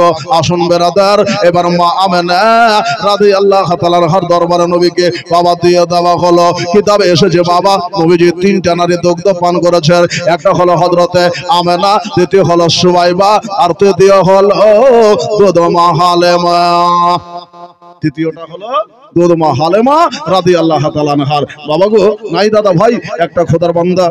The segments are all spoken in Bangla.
গো আসুন বেরাদার এবার মা আমেনা রাদিয়াল্লাহু তাআলার হর দরবারে নবীকে বাবা দিয়ে দেওয়া হলো। কিতাবে এসেছে বাবা নবীজি তিনটা নারী দুগ্ধ পান করেছেন, একটা হলো হযরতে আমেনা, দ্বিতীয় হলো সুবাইবা, আর তৃতীয় হলো দুধমা হালেমা। তৃতীয়টা হলো দুধমা হালেমা রাদিয়াল্লাহু তাআলা আনহার। বাবা গো নাই দাদা ভাই একটা খোদার বান্দা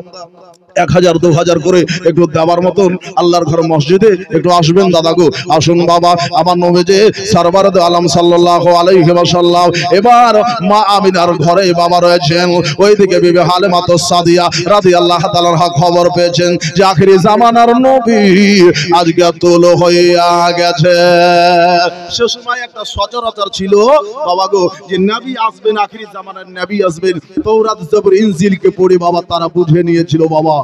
1000 2000 করে একটু দেওয়ার মতন আল্লাহর ঘর মসজিদে একটু আসবেন দাদা গো আসুন বাবা। আমার নবীজি সরওয়ার আলম সাল্লাল্লাহু আলাইহি ওয়াসাল্লাম এবার মা আমিনার ঘরে বাবা রয়েছেন, ওইদিকে বিবি হালিমা সাদিয়া রাদিয়াল্লাহু তাআলার খবর পেয়েছেন যে আখিরি জামানার নবী আজকে তুলো হয়ে গেছে। সে সময় একটা সচরাচর ছিল বাবা গো যে নবী আসবেন, আখিরি জামানার নবী আসবেন, তাওরাত জবর ইনজিলকে পড়ে বাবা তারা বুঝে নিয়েছিল বাবা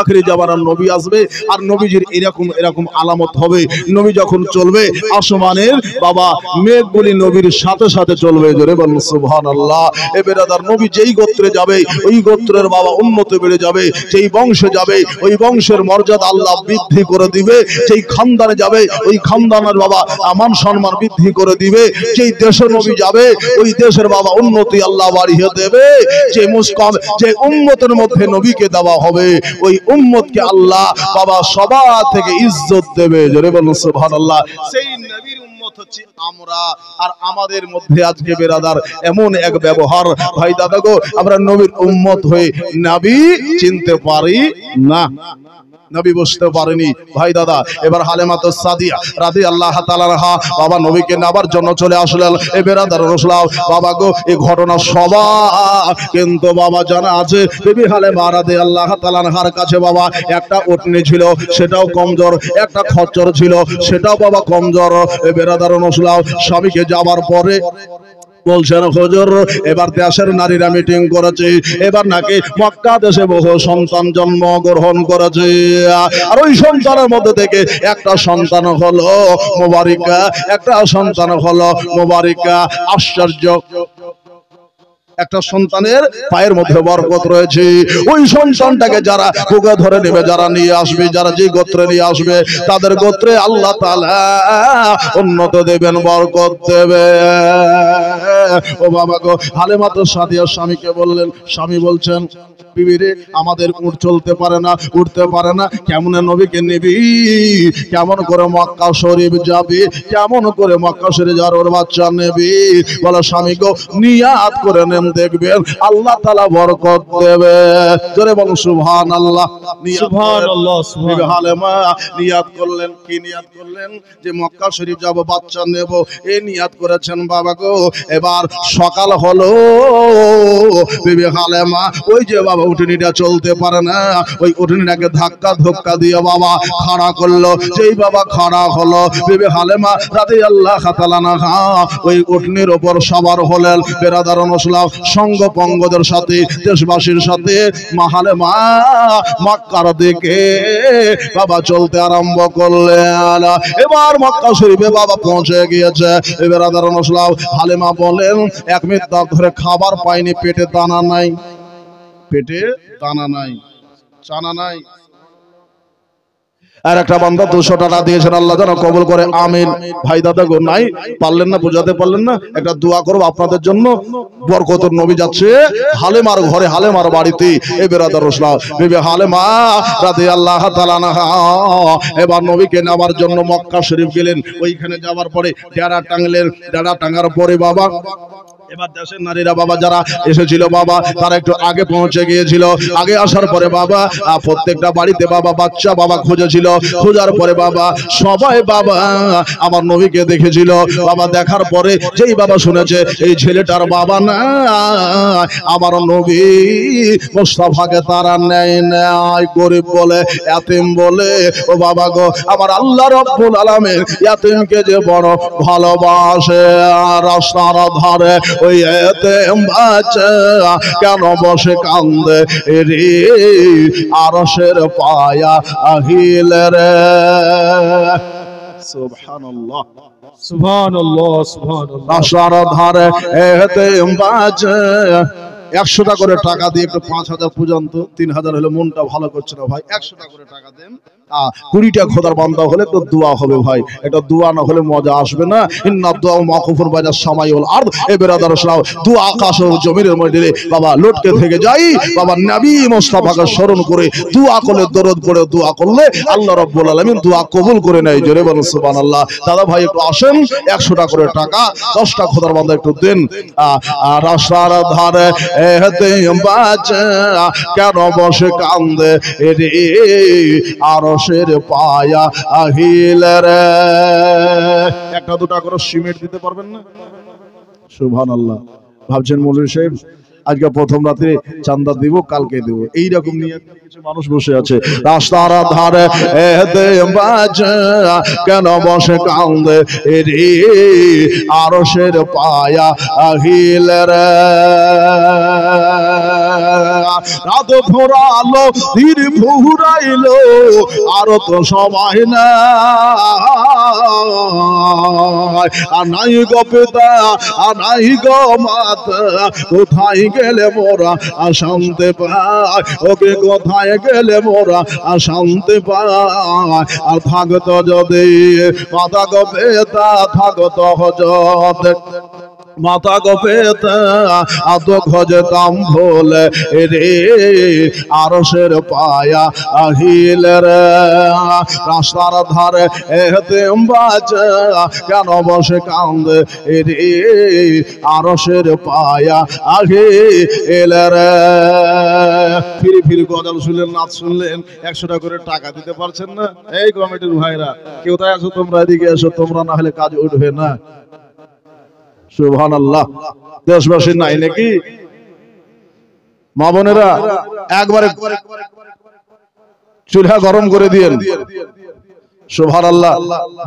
আখিরি জামানার নবী আসবে আর নবীজির এরকম এরকম আলামত হবে। নবী যখন চলবে আসমানের বাবা মেঘগুলি নবীর সাথে সাথে চলবে। জোরে বলুন সুবহানাল্লাহ। এ বেরাদার নবী যেই গোত্রে যাবে ওই গোত্রের বাবা উন্নতি বেড়ে যাবে, যেই বংশে যাবে ওই বংশের মর্যাদা আল্লাহ বৃদ্ধি করে দিবে, যেই খানদানে যাবে ওই খানদানের বাবা মান সম্মান বৃদ্ধি করে দিবে, যেই দেশে নবী যাবে ওই দেশের বাবা উন্নতি আল্লাহ বাড়িয়ে দেবে। যে মুসকাম যে উম্মতের মধ্যে নবীকে দেওয়া হবে ওই উম্মতকে আল্লাহ বাবা সবার থেকে ইজ্জত দেবে। জোরে বলুন সুবহানাল্লাহ। সেই নবীর উম্মত হচ্ছে আমরা, আর আমাদের মধ্যে আজকে বেরাদার এমন এক ব্যবহার ভাই দাদা গো আমরা নবীর উম্মত হয়ে নবী চিনতে পারি না, নবী বুঝতে পারেনি ভাই দাদা। এবার হালিমা সাদিয়া রাদিয়াল্লাহু তাআলা আনহা বাবা নবীকে নেবার জন্য চলে আসলেন। এ বেরাদার রসুলাও বাবা গো এই ঘটনা সবার কিন্তু বাবা জানা আছে বিবি হালিমা রাদিয়াল্লাহু তাআলা আনহার কাছে বাবা একটা উটনি ছিল সেটাও কমজোর, একটা খচ্চর ছিল সেটাও বাবা কমজোর। এ বেরাদার রসুলাও স্বামীকে যাবার পরে বলছেন হুজুর এবার দেশের নারীরা মিটিং করেছে, এবার নাকি মক্কা দেশে বহু সন্তান জন্ম গ্রহণ করেছে, আর ওই সন্তানের মধ্যে থেকে একটা সন্তান হলো মুবারিকা, একটা সন্তান হলো মুবারিকা। আশ্চর্য, একটা সন্তানের পায়ের মধ্যে বরকত রয়েছে। ওই সন্তানটাকে যারা বুকে ধরে নেবে, যারা নিয়ে আসবে, যারা যে গোত্রে নিয়ে আসবে তাদের গোত্রে আল্লাহ তাআলা উন্নত দেবেন, বরকত দেবে। ও বাবা গো হালিমা সাদিয়া স্বামীকে বললেন, স্বামী বলছেন বিবি রে আমাদের উট চলতে পারে না, উঠতে পারে না, কেমন নবীকে নিবি, কেমন করে মক্কা শরীফ যাবি, কেমন করে মক্কা শরীফ যাওয়ার ওর বাচ্চা নেবি। বলে স্বামী গো নিয়াত করে নেন, দেখবেন আল্লাহ তাআলা বরকত দেবে। জোরে বলুন সুবহানাল্লাহ। সুবহানাল্লাহ। বিবি হালিমা নিয়াত করলেন, কি নিয়াত করলেন যে মক্কা শরীফ যাব, বাচ্চা নেব, এই নিয়াত করেছেন বাবা গো। এবার সকাল হলো, বিবি হালিমা ওই যে বাবা উটনিটা চলতে পারে না, ওই উটনিটাকে ধাক্কা ধক্কা দিয়ে বাবা খাড়া করলো। যেই বাবা খাড়া হলো বিবি হালিমা রাদিয়াল্লাহু তাআলা আনহা ওই উটনির উপর সবার হলেন। বেরাদার রসুলাও সঙ্গ পঙ্গদের সাথে দেশবাসীর সাথে মা হালিমা মক্কার দিকে বাবা চলতে আরম্ভ করলেন। এবার মক্কা শরীফে বাবা পৌঁছে গিয়েছে। বেরাদার রসুলাও হালিমা বলেন 1 মিনিট ধরে খাবার পাইনি, পেটে দানা নাই, পেটে দানা নাই, চানা নাই। আর একটা বান্দা 200 টাকা দিয়েছেন, আল্লাহ যেন কবুল করে, আমিন। ভাই দাদা গো নাই পারলেন না, বুঝাতে পারলেন না, একটা দোয়া করব আপনাদের জন্য। বরকতের নবী যাচ্ছে হালিমার ঘরে, হালিমার বাড়িতে। এই বেরাদার রসুল বিবি হালিমা রাদিয়াল্লাহু তাআলা আনহা এবার নবীকে নেওয়ার জন্য মক্কা শরীফ গেলেন। ওইখানে যাওয়ার পরে ডেরা টাঙলেন, ডেরা টাঙার পরে বাবা এবার দেশের নারীরা বাবা যারা এসেছিল বাবা তারা একটু আগে পৌঁছে গিয়েছিল। আগে আসার পরে বাবা প্রত্যেকটা বাড়িতে বাবা বাচ্চা বাবা খুঁজেছিল। খোঁজার পরে বাবা সবাই বাবা আমার নবীকে দেখেছিল। বাবা দেখার পরে যেই বাবা শুনেছে এই ছেলেটার বাবা না, আমার নবী মুস্তাফাকে তারা নেয় নাই, গরিব বলে, ইয়াতিম বলে। ও বাবা গো আমার আল্লাহ রাব্বুল আলামিন ইয়াতিমকে যে বড় ভালোবাসে। রাস্তার ধারে ওই এতিম বাচ্চা কেন বসে কান্দে রে, আরশের পায়া আহিলে রে। সুবহানাল্লাহ সুবহানাল্লাহ সুবহানাল্লাহ। রাস্তার ধারে এতিম বাচ্চা 100 টাকা করে টাকা দিয়ে একটু 5000 পর্যন্ত 3000 হলে মনটা ভালো করছে না ভাই, 100 টাকা করে টাকা দেন। 20টা খোদার বান্দা হলে তো দোয়া হবে ভাই, এটা দোয়া না হলে মজা আসবে না। ইন্না দুআ মাকুফুর বাইনা সামাই ওয়াল আরদ। এ বেরাদার ইসলাম, দোয়া আকাশ ও জমিনের মধ্যে বাবা লটকে থেকে যাই। বাবা নবী মুস্তাফাকে স্মরণ করে দোয়া করলে, দরুদ পড়ে দোয়া করলে আল্লাহ রাব্বুল আলামিন দোয়া কবুল করে নেয়। জোরে বলুন সুবহানাল্লাহ। দাদা ভাই একটু আসেন, 100 টাকা করে টাকা 10টা খোদার বান্দা একটু দেন। রাস্তার ধারে হেতে বাচ্চা কেন বসে কান্দে রে, আরশের পায়া আহিলে রে। একটা দুটা করে সিমেন্ট দিতে পারবেন না? সুবহানাল্লাহ। ভাবছেন মৌলভী সাহেব আজকে প্রথম রাতে চাঁদা দিব, কালকে দেব, এইরকম নিয়ে কিছু মানুষ বসে আছে। রাস্তার ধারে হেতে বাচ্চা কেন বসে কান্দে রে, আরশের পায়া আহিলে রে। রাত ভোরালো ধীর ভুরাইলো, আরো তো সময় না, আর নাই গো পিতা আর নাই গো মাতা, কোথায় গেলে মোরা শান্তি পাই, ওকে কোথায় গেলে মোরা শান্তি পাই। আর থাকতো যদি মাতা গো পিতা, থাকতো হযরত মাতা গো পিতা, আদো খোঁজতাম ভোলে রে, আরশের পায়া আহিলে রে। রাস্তার ধারে এতিম বাচ্চা কেন বসে কান্দে রে, আরশের পায়া আহিলে রে। ফিরি ফিরি গজল শুনলেন, নাচ শুনলেন, 100 টাকা করে টাকা দিতে পারছেন না? এই কমিটির ভাইরা কোথায় আছো তোমরা? এদিকে এসো, তোমরা না হলে কাজ উঠবে না। সুবহানাল্লাহ। দেশবাসী নাই নাকি? মা বোনেরা একবারে চুলহা গরম করে দিয়েন। সুবহানাল্লাহ।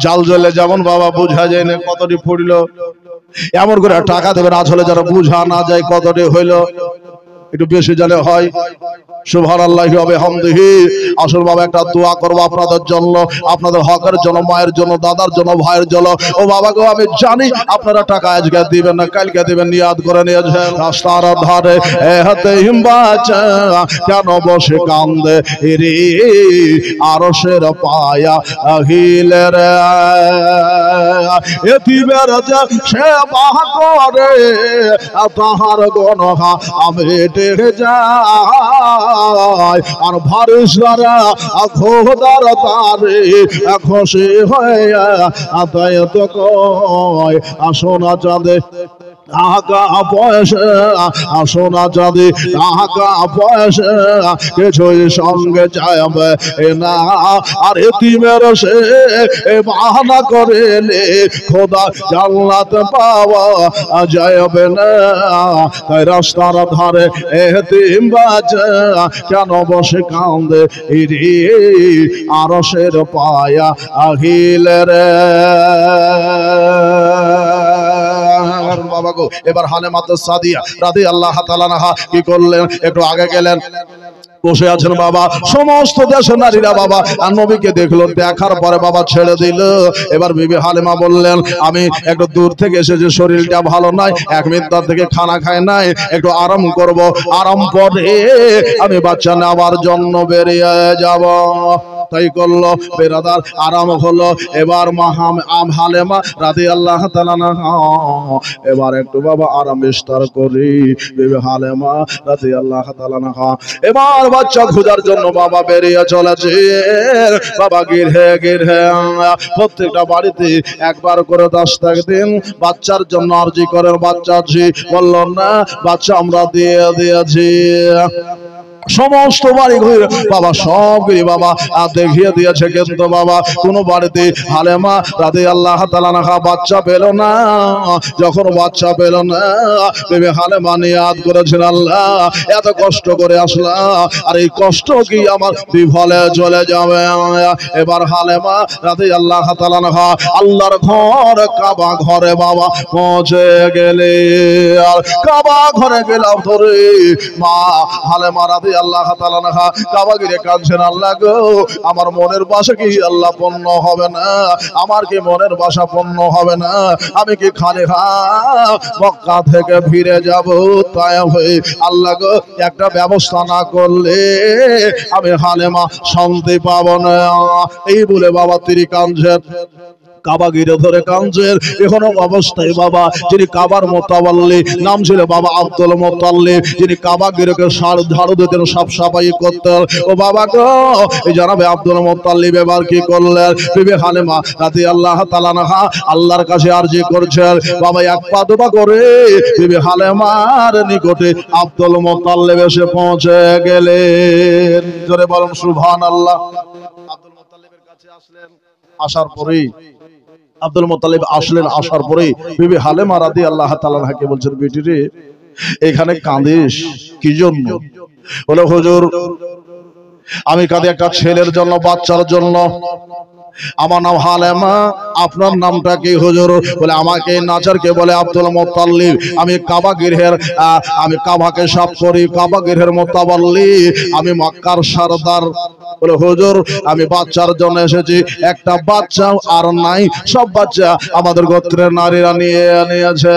জাল জ্বলে যেমন বাবা বোঝা যায় না কতটি পড়ল, এমন করে টাকা দেবেন আসলে যারা বুঝা না যায় কতটি হইল, একটু বেশি জানে হয়। সুবহানাল্লাহি ওয়া বিহামদিহি। আসল বাবা একটা দোয়া করব আপনাদের জন্য, আপনাদের হকের জন্য, মায়ের জন্য, দাদার জন্য, ভাইয়ের জন্য। ও বাবা গো, আমি জানি আপনারা টাকা আজকে দিবেন না, কালকে দিবেন, নিয়াত করে নিয়েছেন। রাস্তার ধারে হাতে বাচ্চা কেন বসে কান্দে রে, আরশের পায়া আহিলে রে। এতিমের যে সেবা করে তাহার গণহা আমেটে যায়, আর ভারিসারা খোদার তারে খুশি হইয়া আদায় তো কয়, আসোনা চাঁদে টাকা পয়সা, আসোনা চাঁদে টাকা পয়সা কিছুই সঙ্গে যাবে না। আর এতিমের সে বাহানা করেলে খোদা জান্নাত পাওয়া যাবে না। তাই রাস্তার ধারে এতিম বাচ্চা কেন বসে কান্দে রে, আরশের পায়া আহিলে রে। বাবা গো, এবার হালিমা সাদিয়া রাদিয়াল্লাহু তাআলা আনহা কি করলেন? একটু আগে গেলেন, বসে আছেন বাবা। সমস্ত দেশের নারীরা বাবা আর নবীকে দেখলো, দেখার পরে বাবা ছেড়ে দিল। এবার বিবি হালিমা বললেন, আমি একটু দূর থেকে এসেছি, শরীরটা ভালো নাই, 1 মিনিট থেকে খানা খাই নাই, একটু আরাম করব, আরাম করে আমি বাচ্চা নেওয়ার জন্য বেরিয়ে যাব। তাই করলো বেরাদার, আরাম হলো। এবার মা হালিমা রাদিয়াল্লাহু তাআলা আনহা এবার একটু বাবা আরাম বিস্তার করি। বিবি হালিমা রাদিয়াল্লাহু তাআলা আনহা এবার বাচ্চা খোঁজার জন্য বাবা বেরিয়ে চলেছে। বাবা গিরহে গিরহে প্রত্যেকটা বাড়িতে একবার করে দস্তক দিন, বাচ্চার জন্য আরজি করেন। বাচ্চা জি বলল না, বাচ্চা আমরা দিয়ে দিয়েছি। সমস্ত বাড়ি ঘুরে বাবা সবগুলি বাবা দেখিয়ে দিয়েছে, কিন্তু বাবা কোনো বাড়িতে হালিমা রাদিয়াল্লাহু তাআলা আনহা বাচ্চা পেল না। যখন বাচ্চা পেল না, বিবি হালিমা নিয়াত করেছেন, আল্লাহ এত কষ্ট করে আসলাম, আর এই কষ্ট কি আমার বিফলে চলে যাবে? এবার হালিমা রাদিয়াল্লাহু তাআলা আনহা আল্লাহর ঘর কাবা ঘরে বাবা পৌঁছে গেলে, আর কাবা ঘরে গেলাম ধরে মা হালিমা রাদিয়াল্লাহু রাদিয়াল্লাহু তাআলা আনহা কাবা ঘিরে কাঁদছেন, আল্লাহ গো আমার মনের বাসা কি আল্লাহ পূর্ণ হবে না? আমার কি মনের বাসা পূর্ণ হবে না? আমি কি খালিহা মক্কা থেকে ফিরে যাব তায়েফ হয়ে? আল্লাহ গো একটা ব্যবস্থা না করলে আমি হালেমা শান্তি পাবো না। এই বলে বাবা তিনি কাঁদছেন, কাবা ঘিরে ধরে কাঁদছেন। এখনো অবস্থায় বাবা যিনি কাবার মোতাওয়াল্লি, নাম ছিল বাবা আব্দুল মুত্তালিব, যিনি কাবা ঘিরেকে ঝাড়ু দিতেন, সাফ সাফাই করতেন। ও বাবা গো এই জনাবে আব্দুল মুত্তালিব এবার কি করলেন? বিবি হালিমা রাদিয়াল্লাহু তাআলা আনহা আল্লাহর কাছে আরজি করছেন, বাবা এক পা দুপা করে বিবি হালিমার নিকটে আব্দুল মুত্তালিব এসে পৌঁছে গেলেন। জোরে বলুন সুবহানাল্লাহ। আব্দুল মুত্তালিবের কাছে আসলেন, আসার পরেই আব্দুল মুত্তালিব আসলেন, আসার পরে বিবি হালিমা রাদিয়াল্লাহু তাআলা আনহাকে বলছেন, বেটি রে এখানে কাঁদিস কি জন্য? বলে হুজুর আমি কাঁদি একটা ছেলের জন্য, বাচ্চার জন্য। আমার নাম হালিমা, আপনার নামটা কি হুজুর? বলে আমাকে নাজারকে বলে আব্দুল মুত্তালিব। আমি কাবা গৃহের আমি কাবাকে সাফ করি, কাবা গৃহের মোতাওয়াল্লি, আমি মক্কার সরদার। বলে হুজুর আমি বাচ্চার জন্য এসেছি, একটা বাচ্চা আর নাই, সব বাচ্চা আমাদের গোত্রের নারীরা নিয়ে নিয়েছে।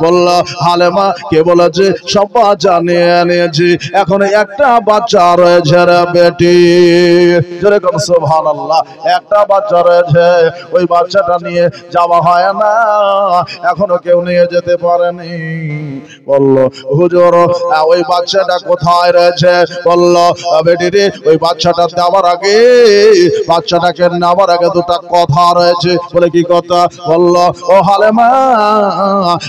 বলল হালিমা কে বলেছে? সব বাচ্চা নিয়ে নিয়েছি, এখন একটা বাচ্চা রয়েছে রে বেটি। জোরে কোন সুবহানাল্লাহ। একটা বাচ্চা রয়েছে, ওই বাচ্চাটা নিয়ে যাওয়া হয় না, এখনো কেউ নিয়ে যেতে পারেনি। বলল হুজুর ওই বাচ্চাটা কোথায় রয়েছে? বলল বেটি রে ওই বাচ্চাটা দেওয়ার আগে, বাচ্চাটাকে নেওয়ার আগে দুটা কথা রয়েছে। বলে কি কথা? বলল ও হালিমা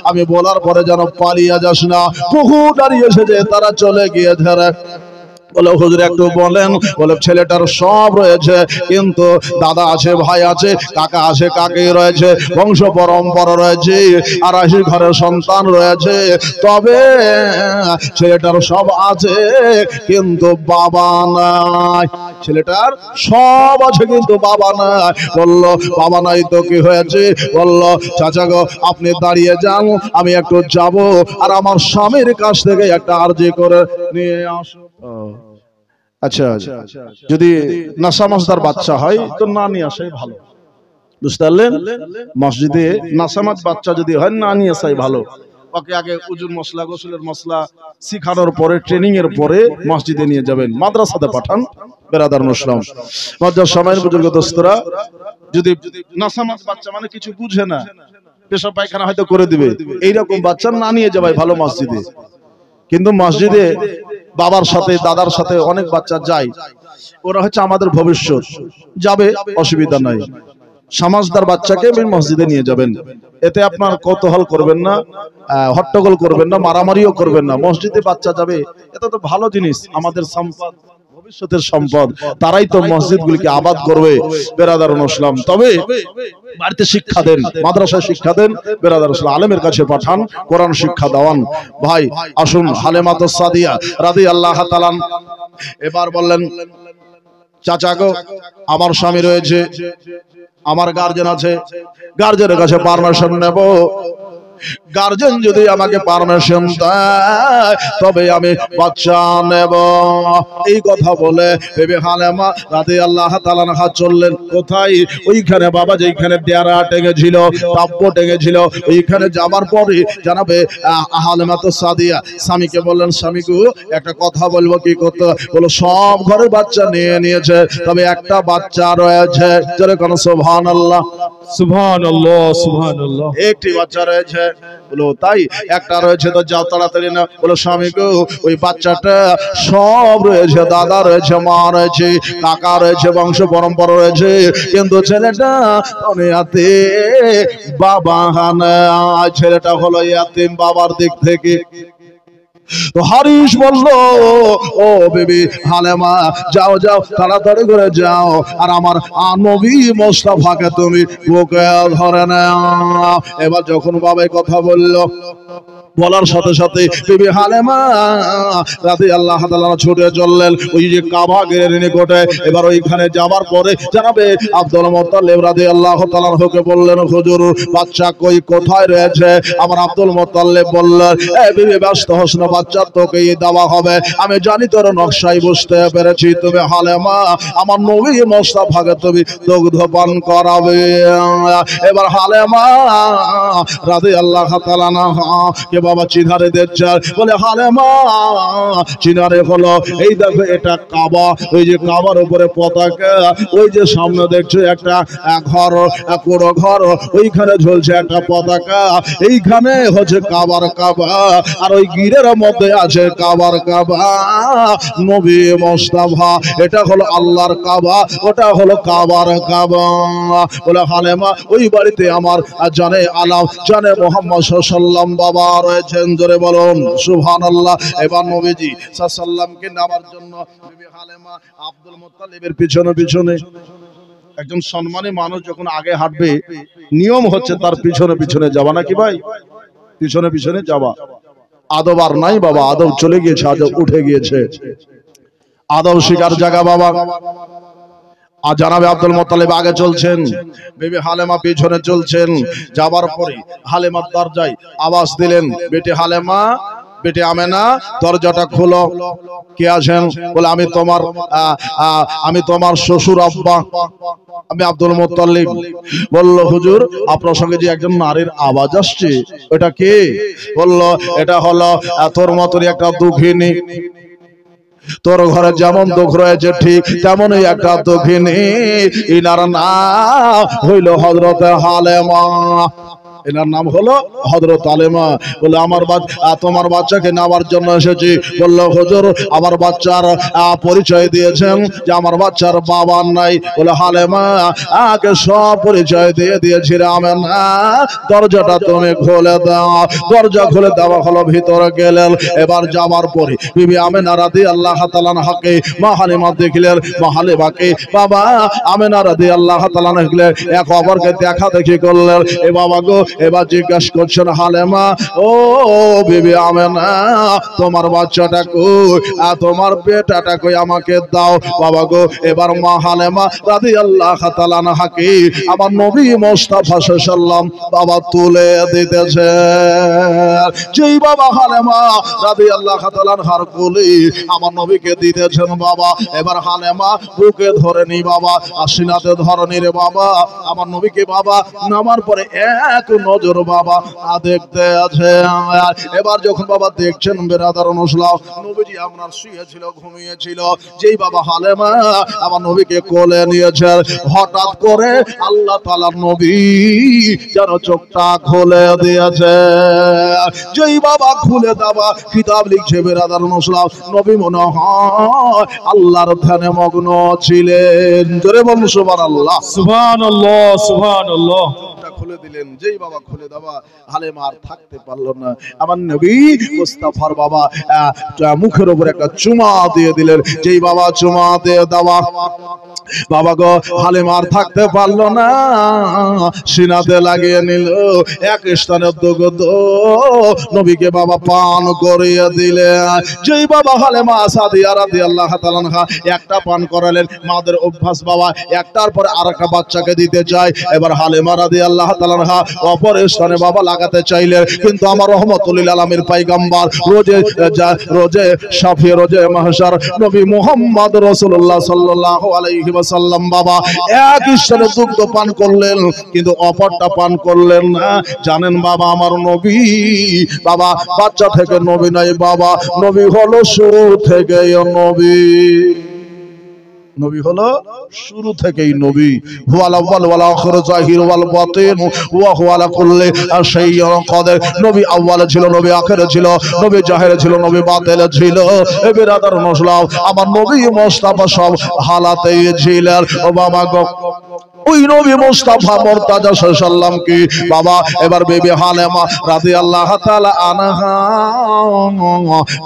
আমি বলার পরে যেন পালিয়ে যাস না, বহু দাঁড়িয়ে এসেছে, তারা চলে গিয়ে ধরে। বলে হুজুর একটু বলেন। বলে ছেলেটার সব রয়েছে, কিন্তু দাদা আছে, ভাই আছে, কাকা আছে, কাকি রয়েছে, বংশ পরম্পরা রয়েছে, আর 80 ঘরের সন্তান রয়েছে, তবে ছেলেটার সব আছে কিন্তু বাবা নাই। ছেলেটার সব আছে কিন্তু বাবা নাই। বলল বাবা নাই তো কি হয়েছে? বলল চাচা গো আপনি দাঁড়িয়ে যান, আমি একটু যাব আর আমার স্বামীর কাছ থেকে একটা আরজি করে নিয়ে আসো। আচ্ছা যদি নাসামাজদার বাচ্চা হয় তো না নিয়ে আসাই ভালো, বুঝতে পারলেন? মসজিদে নাসামাজ বাচ্চা যদি হয় না নিয়ে আসাই ভালো। ওকে আগে উজুর মশলা, গোসলের মশলা শিখানোর পরে, ট্রেনিং এর পরে মসজিদে নিয়ে যাবেন, মাদ্রাসাতে পাঠান। বেরাদার মুসলিম মজ্জার সময়ের বুজুর্গ দোস্তরা, যদি নাসামাজ বাচ্চা মানে কিছু বুঝে না, পেশাব পায়খানা হয়তো করে দিবে, এইরকম বাচ্চা না নিয়ে যাবাই ভালো মসজিদে। কিন্তু মসজিদে বাবার সাথে দাদার সাথে অনেক বাচ্চা যায়, ওরা হচ্ছে আমাদের ভবিষ্যৎ, যাবে অসুবিধা নাই। সমাজদার বাচ্চাকে মসজিদে নিয়ে যাবেন, এতে আপনার কৌতূহল করবেন না, হট্টগোল করবেন না, মারামারিও করবেন না। মসজিদে বাচ্চা যাবে, এটা তো ভালো জিনিস, আমাদের সম্পদ, ভবিষ্যতের সম্পদ, তারাই তো মসজিদগুলিকে আবাদ করবে। বেরাদার মুসলিম তবে বাড়িতে শিক্ষা দেন, মাদ্রাসায় শিক্ষা দেন, বেরাদার মুসলিম আলেমের কাছে পাঠান, কোরআন শিক্ষা দেওয়ান। ভাই আসুন হালিমাতুস সাদিয়া রাদিয়াল্লাহু তাআলা এবার বললেন, চাচা গো আমার স্বামী রয়েছে, আমার গার্জেন আছে, গার্জেনের কাছে পারমিশন নেব। গার্জেন যদি আমাকে পারমিশন দেয় তবে আমি বাচ্চা নেব। এই কথা বলে বিবি হালিমা রাদিয়াল্লাহু তাআলা আনহা চললেন কোথায়? ওইখানে বাবা যেখানে দেয়ারা টেঙেছিল, তাপ্প টেঙেছিল, ওইখানে যাবার পরে জানাবে হালিমাতুস সাদিয়া স্বামীকে বললেন, স্বামী গো একটা কথা বলবো। কি কথা? বলো সব ঘরে বাচ্চা নিয়ে নিয়েছে, তবে একটা বাচ্চা রয়েছে। জোরে কোন সুবহানাল্লাহ। সুবহানাল্লাহ সুবহানাল্লাহ। একটি বাচ্চা রয়েছে। বলো তাই? একটা রয়েছে তো যাও তাড়াতাড়ি না। বলো স্বামী গো ওই বাচ্চাটা সব রয়েছে, দাদা রয়েছে, মা রয়েছে, কাকা রয়েছে, বংশ পরম্পরা রয়েছে, কিন্তু ছেলেটা বাবা নাই। ছেলেটা হলো ইয়াতিম বাবার দিক থেকে। তো হারিস বলল, ও বিবি হালিমা যাও যাও তাড়াতাড়ি করে যাও, আর আমার নবী মুস্তাফাকে তুমি বুকে ধরে নাও। এবার যখন বাবা কথা বলল, বলার সাথে সাথে বিবি হালেমা রাদিয়াল্লাহু তাআলা ছুটে চললেন ওই যে কাবা গেরের নিকটে। এবার ওইখানে যাওয়ার পরে জানাবে আব্দুল মুত্তালিব রাদিয়াল্লাহু তাআলা হুকে বললেন, হুজুর বাচ্চা কই, কোথায় রয়েছে? আমার আব্দুল মুত্তালিব বললেন, এ বিবি ব্যস্ত হোস না, বাচ্চা তোকেই দেওয়া হবে। আমি জানি তোর নকশাই বুঝতে পেরেছি, তুমি হালেমা আমার নবী মুস্তাফাকে তুমি দুগ্ধ পান করাবে। এবার হালেমা রাদিয়াল্লাহু তাআলা কে বাবা চিনারে দিচ্ছে, বলে হালেমা চিনারে হলো এই দেখো এটা কাবা, ওই যে কাবার উপরে পতাকা, ওই যে সামনে দেখছো একটা ঘর, পুরো ঘর, ওইখানে ঝুলছে একটা পতাকা, এইখানে হচ্ছে কাবার কাবা, আর ওই গিরের মধ্যে আছে কাবার কাবা, নবী মুস্তাফা, এটা হলো আল্লাহর কাবা, ওটা হলো কাবার কাবা। বলে হালেমা ওই বাড়িতে আমার জানে আলাম, জানে মুহাম্মদ সাল্লাল্লাহু বাবা রয়েছেন, জোরে বলুন সুবহানাল্লাহ। এবার নবীজি সাল্লামকে নেওয়ার জন্য বিবি হালেমা আব্দুল মুত্তালিবের পিছনে পিছনে, একজন সম্মানী মানুষ যখন আগে হাঁটবে নিয়ম হচ্ছে তার পিছনে পিছনে যাওয়া, নাকি ভাই? পিছনে পিছনে যাওয়া। আদব আর নাই বাবা, আদব চলে গিয়েছে, আদব উঠে গিয়েছে, আদব শিকার জায়গা বাবা। আর জানাবে আব্দুল মুত্তালিব আগে চলছেন, বিবি হালেমা পিছনে চলছেন। যাবার পরে হালেমার দরজায় আওয়াজ দিলেন, বেটি হালেমা, বেটি আমেনা, দরজাটা খোলো। কে আছেন? বলে আমি তোমার শ্বশুর আব্বা, আমি আব্দুল মুত্তালিব। বলল হুজুর আপনার সঙ্গে যে একজন নারীর আওয়াজ আসছে, ওটা কে? বলল এটা হলো তোর মতনই একটা দুঃখিনী, তোর ঘরে যেমন দুঃখ রয়েছে ঠিক তেমনই একটা দুঃখিনী, ইনার নাম হইল হযরত হালেমা। এনার নাম হলো হযরত হালেমা। বলে আমার তোমার বাচ্চাকে নেওয়ার জন্য এসেছি। বলল হুজুর আমার বাচ্চার পরিচয় দিয়েছেন যে আমার বাচ্চার বাবা নাই। বলে হালেমা আগে সব পরিচয় দিয়ে দিয়েছি রে আমেনা, দরজাটা তুমি খুলে দাও। দরজা খুলে দেওয়া হলো, ভিতরে গেলেন। এবার যাওয়ার পরে বিবি আমেনা রাদিয়াল্লাহু তাআলা আনহাকে মা হালিমা দেখলেন, মা হালিমাকে বাবা আমেনা রাদিয়াল্লাহু তাআলা আনহা দেখলেন, এক অপরকে দেখা দেখি করলেন। এ বাবা গো, এবার জিজ্ঞাসা করছেন হালেমা, ও বিবি আমেনা তোমার বাচ্চাটা কই, আর তোমার বেটাটা কই, আমাকে দাও। বাবা গো, এবার মা হালেমা রাদিয়াল্লাহু তাআলা আনহাকে আমার নবী মুস্তাফা সাল্লাল্লাহু বাবা তুলে দিতেছে। যেই বাবা হালেমা রাদিয়াল্লাহু তাআলা আনহার কোলে আমার নবীকে দিতেছেন বাবা, এবার হালেমা বুকে ধরে নি বাবা, আশিনাতে ধরনি রে বাবা আমার নবীকে বাবা নামার পরে এক নজর বাবা দেখতে আছে। এবার যখন বাবা দেখছেন বেরাদার অনুসলাম, নবীজি আপনার শুয়েছিল, ঘুমিয়েছিল, যেই বাবা হালেমা আমার নবীকে কোলে নিয়েছে, হঠাৎ করে আল্লাহ তাআলার নবী যেন চোখটা খুলে দিয়েছে। যেই বাবা খুলে দেওয়া কিতাব লিখছে বেরাদার অনুসলাম, নবী মনে হয় আল্লাহর ধ্যানে মগ্ন ছিলেন। জোরে বলুন সুবহানাল্লাহ। সুবহানাল্লাহ, সুবহানাল্লাহ। খুলে দিলেন, যেই বাবা খুলে দেওয়া হালেমা আর থাকতে পারলো না। আমার নবী মুস্তাফার বাবা মুখের উপর একটা চুমা দিয়ে দিলেন। যেই বাবা চুমা দিয়ে দেওয়া বাবা গো, হালেমা আর থাকতে পারলো না, সিনাতে লাগিয়ে নিল এক স্থানের দুগ্ধ নবীকে বাবা পান করিয়ে দিলেন। যেই বাবা হালেমা সাদিয়া রাদিয়াল্লাহু তাআলা আনহা একটা পান করালেন, মাদের অভ্যাস বাবা একটার পর আরেকটা বাচ্চাকে দিতে চায়। এবার হালেমা রাদিয়াল্লাহু তাআলা আনহা অপর স্থানে বাবা লাগাতে চাইলেন, কিন্তু আমার রহমাতুল লিল আলামিন পয়গম্বর রোজে শাফি রোজে মাহশার নবী মুহাম্মদ রাসূলুল্লাহ সাল্লাল্লাহু আলাইহি ওয়াসাল্লাম বাবা এক স্থানে দুগ্ধ পান করলেন, কিন্তু অপরটা পান করলেন না। জানেন বাবা আমার নবী বাবা বাচ্চা থেকে নবী নাই বাবা, নবী হলো শুরু থেকেই নবী। নবী হলো শুরু থেকেই নবী। হুয়াল আউয়াল ওয়াল আখির জাহির ওয়াল বাতিন ওয়া হুয়া আলা কুল্লি শাইইন কাদির। নবী আউয়ালে ছিল, নবী আখিরে ছিল, নবী জাহিরে ছিল, নবী বাতিলে ছিল। এ বিরাদার মুসলিম আমার নবী মুস্তাফা সব হালাতেই ছিলেন। ও বাবা গো, ওই নবী মুস্তাফা মুর্তাজা সাল্লাল্লাহু কি বাবা এবার বিবি হালিমা রাদিয়াল্লাহু তাআলা আনহা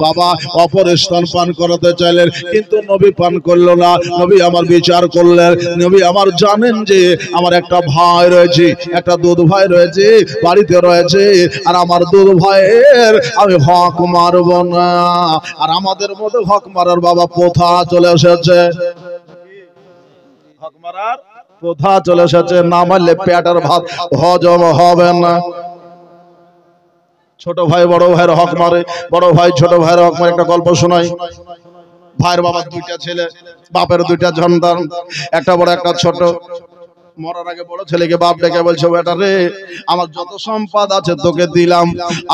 বাবা অপর স্তন পান করতে চাইলেন, কিন্তু নবী পান করলো না। নবী আমার বিচার করলেন, নবী আমার জানেন যে আমার একটা ভাই রয়েছে, একটা দুধ ভাই রয়েছে, বাড়িতে রয়েছে, আর আমার দুধ ভাইয়ের আমি হক মারব না। আর আমাদের মধ্যে হক মারার বাবা প্রথা চলে এসেছে, হক মারার প্রথা চলে এসেছে, না মারলে পেটের ভাত হজম হবে না। ছোট ভাই বড় ভাইয়ের হক মারে, বড় ভাই ছোট ভাইয়ের হক মারে। একটা গল্প শোনাই। ভাইয়ের বাবার দুইটা ছেলে, বাপের দুইটা সন্তান, একটা বড় একটা ছোট। মরার আগে বড় ছেলেকে বাপ ডেকে বলছে, বেটা রে আমার যত সম্পদ আছে তোকে দিলাম,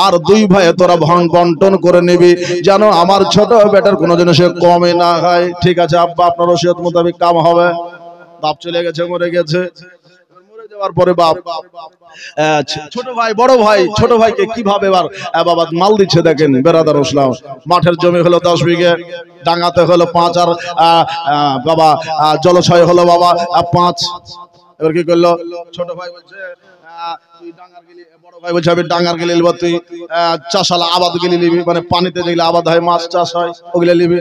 আর দুই ভাই তোরা বন্টন করে নিবি, যেন আমার ছোট বেটার কোনো জিনিসে কমে না হয়। ঠিক আছে আব্বা, আপনার ওসিয়ত মোতাবেক কাম হবে। বাপ চলে গেছে, মরে গেছে। মরে যাওয়ার পরে বাপ ছোট ভাই বড় ভাই ছোট ভাইকে কিভাবে এবার বাবা মাল দিচ্ছে দেখেন। বেরাদার ইসলাম, মাঠের জমি হলো 10 বিঘে, ডাঙ্গাতে হলো 5, আর বাবা জলছয় হলো বাবা 5। এবার কি করলো ছোট ভাই বলছে, তুই ডাঙ্গার গেলি, বড় ভাই বলছে আমি ডাঙ্গার গেলি লিব, তুই চাষালা আবাদ গেলি লিবি, মানে পানিতে যেগুলো আবাদ হয়, মাছ চাষ হয়, ওগুলো লিবি।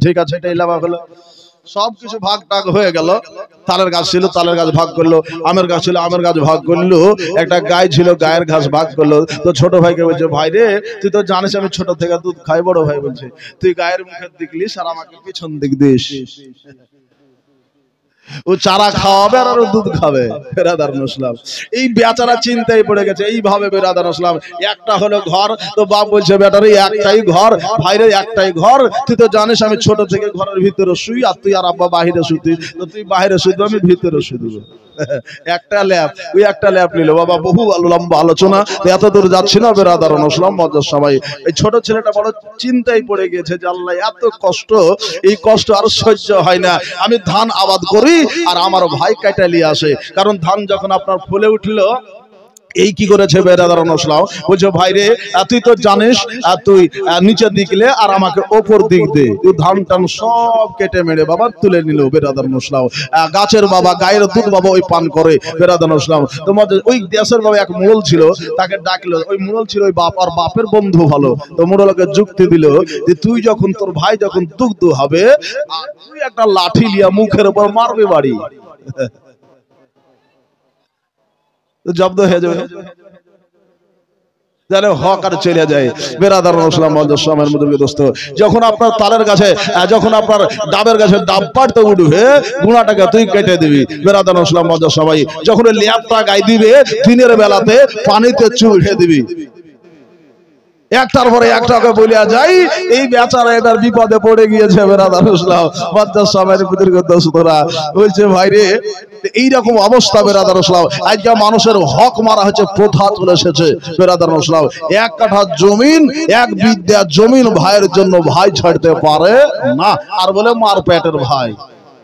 ঠিক আছে, এটাই লাভ হলো। সবকিছু ভাগ টাগ হয়ে গেল। তালের গাছ ছিল, তালের গাছ ভাগ করলো, আমের গাছ ছিল, আমের গাছ ভাগ করলো, একটা গাই ছিল, গায়ের ঘাস ভাগ করলো। তো ছোট ভাইকে বলছে, ভাই রে তুই তো জানিস আমি ছোট থেকে দুধ খাই। বড় ভাই বলছে, তুই গায়ের মুখের দিক লিস আর আমাকে পিছন দিক দিস। ও চারা খাওয়াবে আর দুধ খাবে। বেরাদার ইসলাম, এই বেচারা চিন্তায় পড়ে গেছে। এইভাবে বেরাদার ইসলাম, একটা হলো ঘর, তো বাপ বলছে বেটারে একটাই ঘর, ভাইরে একটাই ঘর, তুই তো জানিস আমি ছোট থেকে ঘরের ভিতরে শুই, আর তুই আর আব্বা বাহিরে শুতি, তো তুই বাহিরে শুধু আমি ভিতরে শুধু। একটা ল্যাপ, ওই একটা ল্যাপ নিল বাবা। বহু লম্বা আলোচনা, এত দূর যাচ্ছি না বেরাদার ইসলাম মজার সবাই। এই ছোট ছেলেটা বড় চিন্তায় পড়ে গেছে যে আল্লাহ এত কষ্ট, এই কষ্ট আর সহ্য হয় না। আমি ধান আবাদ করি আর আমার ভাই কাটা নিয়ে আসে, কারণ ধান যখন আপনার ফুলে উঠলো, এই কি করেছে বেরাদার ইসলাম, বলছে ভাই রে তুই তো জানিস তুই নিচের দিকলে আর আমাকে ওপর দিক দে। তুই ধান টান সব কেটে মেরে বাবা তুলে নিল বেরাদার ইসলাম। গাছের বাবা গায়ের দুধ বাবা ওই পান করে বেরাদার ইসলাম। তোমাদের ওই দেশের বাবা এক মুরল ছিল, তাকে ডাকলো। ওই মুরল ছিল ওই বাপ, আর বাপের বন্ধু ভালো। তো মুরলকে যুক্তি দিল যে তুই যখন, তোর ভাই যখন দুগ্ধ হবে, আর তুই একটা লাঠি লিয়া মুখের উপর মারবে বাড়ি, জব্দ হয়ে যাবে, জানে হক আর চলে যায়। বেরাদার ইসলাম মজসমের মধ্যে দোস্ত, যখন আপনার তালের গাছে, যখন আপনার ডাবের গাছে ডাব পাড়তে উঠবে, গুণাটাকে তুই কেটে দিবি। বেরাদার ইসলাম মজসমাই, যখন ল্যাপটা গাই দিবে দিনের বেলাতে পানিতে চুড়ে দিবি। একটার পরে একটাকে বলিয়া যাই, এই বেচারা এবার বিপদে পড়ে গিয়েছে। বেরাদার ইসলাম মজসমের বুজুর্গ দোস্তরা বলছে ভাই রে এইরকম অবস্থা বেরাদার ইসলাম, আজকে মানুষের হক মারা হচ্ছে, প্রথা চলে এসেছে বেরাদার ইসলাম। 1 কাঠা জমিন, 1 বিঘা জমিন ভাইয়ের জন্য ভাই ছাড়তে পারে না, আর বলে মার পেটের ভাই।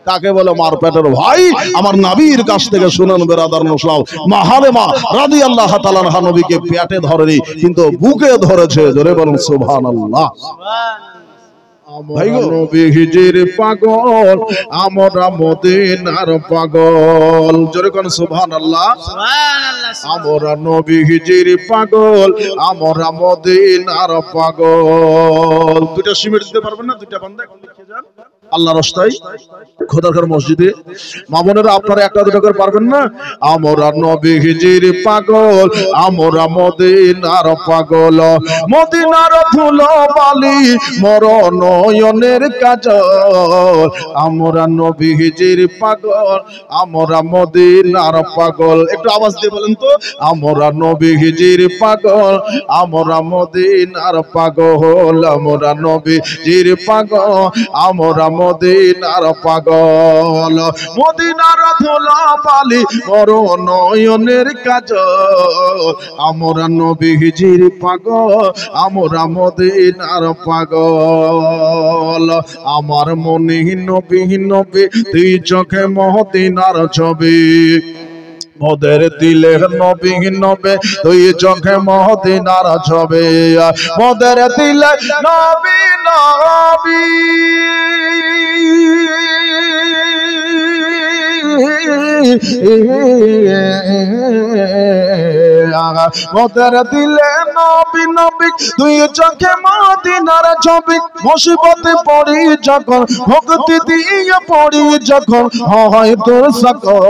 কাকে বলে মার পেটের ভাই? আমার নবীর কাছ থেকে শুনুন বেরাদার ইসলাম, মা হালিমা রাদিয়াল্লাহু তাআলা আনহা নবীকে পেটে ধরেনি, কিন্তু বুকে ধরেছে। জোরে বলুন সুবহানাল্লাহ। আমরা নবীজির পাগল, আমরা মদিনার পাগল। জোরে কোন সুবহানাল্লাহ। আমরা নবীজির পাগল, আমরা মদিনার পাগল। দুইটা সিমেন্ট দিতে পারবেন না? দুইটা বান্দা এখন লিখে যান আল্লাহর রাস্তায়, খোদার মসজিদে। মা বোনেরা আপনারা একটা দুটো করে পারবেন না? আমরা নবীজির পাগল, আমরা মদিনার পাগল, মদিনার ধুলোবালি মোর নয়নের কাজল। আমরা নবীজির পাগল, আমরা মদিনার পাগল। একটু আওয়াজ দিয়ে বলেন তো, আমরা নবীজির পাগল, আমরা মদিনার পাগল, আমরা নবীজির পাগল, আমরা মদিনার পাগল, মদিনার ধুলোবালি মোর নয়নের কাজল। আমরা নবীজির পাগল, আমরা মদিনার পাগল। আমার মনে নবী নবী, তুই চোখে মদিনার ছবি, মোদের দিলে নবী নবী, তুই চোখে মদিনার ছবি, মোদের দিলে নবী নবী, মোদের দিলে নবী নবী দুই চোখে মদিনার ছবি মুসিবতে পড়ি যখন ভক্তি দিয়ে পড়ি যখন হয় তোর সকল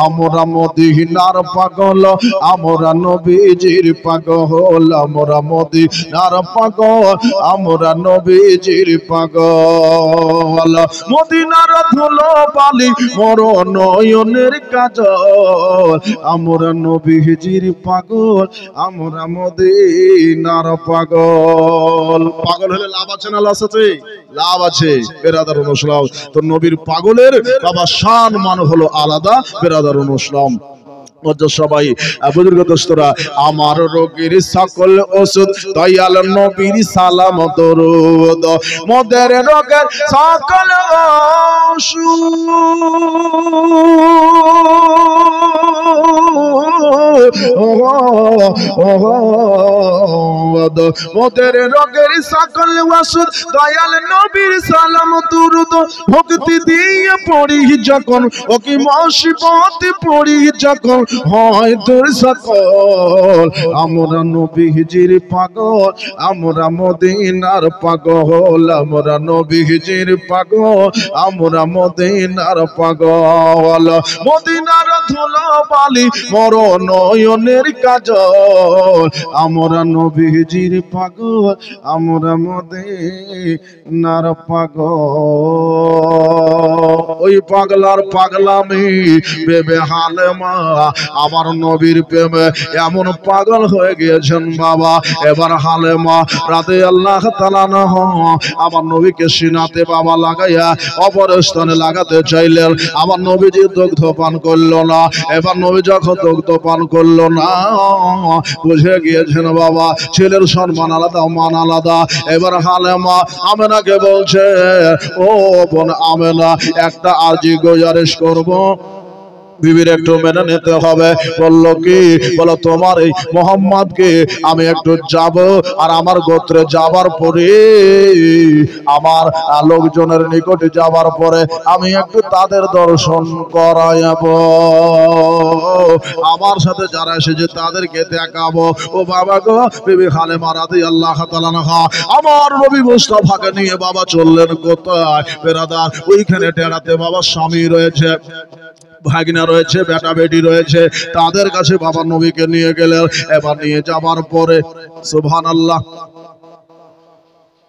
আমরা মদিনার পাগল আমরা নবীজির পাগল আমরা মদিনার পাগল আমরা নবীজির পাগল মদিনার ধুলো বালি মোর নয়নের কাজল আমরা নবীজির পাগল আমরা মদিনার পাগল পাগল হলে লাভ আছে না লস আছে লাভ আছে বেরাদার মুসলিম তো নবীর পাগলের বাবা শান মান হলো আলাদা বেরাদার মুসলিম সবাই বুজুর্গ দোস্তরা আমার রোগীর সকল ওষুধ দয়াল নবীর সালাম দরুদ মোদের রোগের সকল ওষুধ মোদের রোগের সকল ওষুধ দয়াল নবীর সালাম দরুদ ভক্তি দিয়ে পড়ি যখন ও কি মুসিবতে পড়ি যখন হয় তোর সকল আমরা নবীজির পাগল আমরা মদিনার পাগল আমরা নবীজির পাগল আমরা মদিনার পাগল মদিনার ধুলো বালি মোর নয়নের কাজল আমরা নবীজির পাগল আমরা মদিনার পাগল ওই পাগলার পাগলামি বেবে হালেমা আমার নবীর প্রেমে এমন পাগল হয়ে গিয়েছেন বাবা এবার হালেমা রাদিয়াল্লাহু তাআলা আমার নবীকে সিনাতে বাবা লাগাইয়া অপর স্থানে লাগাতে চাইলেন আমার নবীজি দুগ্ধ পান করলো না এবার নবী যখন দুগ্ধ পান করলো না বুঝে গিয়েছেন বাবা ছেলের সম্মান আলাদা মান আলাদা এবার হালেমা আমেনাকে বলছে ও বোন আমেনা একটা আরজি গুজারিশ করবো বিবির একটু মেনে নিতে হবে বললো কি বলো তোমার এই মোহাম্মদকে আমি একটু যাব আর আমার গোত্রে যাবার পরে আমার লোকজনের নিকটে যাবার পরে আমি একটু তাদের দর্শন করাইবো আমার সাথে যারা এসেছে তাদেরকে দেখাবো ও বাবা গো বিবি হালেমা রাদিয়াল্লাহু তাআলা আমার নবী মুস্তাফাকে নিয়ে বাবা চললেন কোথায় বেরাদার ওইখানে টেরাতে বাবা স্বামী রয়েছে ভাগিনা রয়েছে বেটা বেটি রয়েছে তাদের কাছে বাবা নবীকে নিয়ে গেলেন এবার নিয়ে যাবার পরে সুবহানাল্লাহ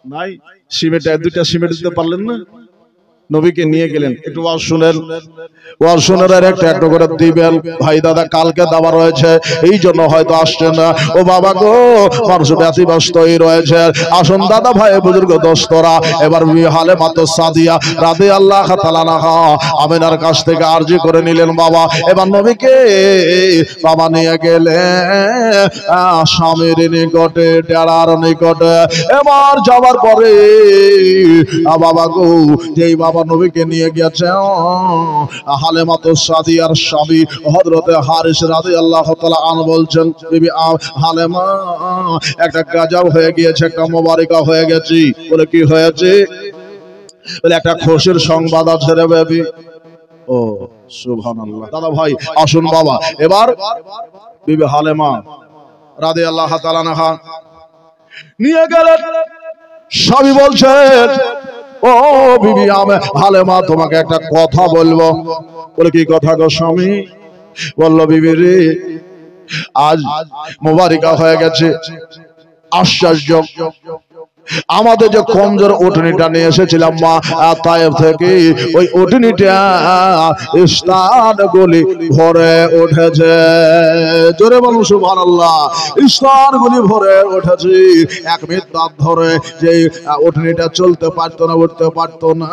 নাই সিমেন্ট দুইটা সিমেন্ট দিতে পারলেন না নবীকে নিয়ে গেলেন একটু ওয়াজ শুনেন ওয়াজ শুনের আর একটা করে দিবেন ভাই দাদা কালকে দাবা রয়েছে এই জন্য হয়তো আসছেন না ও বাবা গো মানুষ ব্যতিব্যস্তই রয়েছে আসুন দাদা ভাই বুজুর্গ দোস্তরা এবার হালেমা তো সাদিয়া রাদিয়াল্লাহু তাআলা আমিনার কাছ থেকে আরজি করে নিলেন বাবা এবার নবীকে বাবা নিয়ে গেলেন স্বামীর নিকটে ডেরার নিকটে এবার যাওয়ার পরে বাবা গো যেই বাবা নবীকে নিয়ে গেছে হালেমা তো সাদিয়ার স্বামী হযরতে হারিস রাদিয়াল্লাহু তাআলা আনহু বলছেন বিবি হালেমা একটা গাজব হয়ে গিয়েছে একটা মোবারকা হয়ে গেছি বলে কি হয়েছে বলে একটা খুশির সংবাদ আছে রে বেবি ও সুবহানাল্লাহ দাদা ভাই আসুন বাবা এবার বিবি হালেমা রাদিয়াল্লাহু তাআলা আনহা নিয়ে গেলেন স্বামী বলছেন ও বিবি হালেমা তোমাকে একটা কথা বলবো বলে কি কথা গো স্বামী বলল বিবি রে আজ মোবারকা হয়ে গেছে আশ্চর্য আমাদের যে কমজোর উটনিটা নিয়ে এসেছিলাম মা তায়েফ থেকে ওই উটনিটা স্থান গুলি ভরে উঠেছে জোরে বলুন সুবহানাল্লাহ স্থান গুলি ভরে উঠেছে এক মিনিট ধরে যে উটনিটা চলতে পারতো না উঠতে পারতো না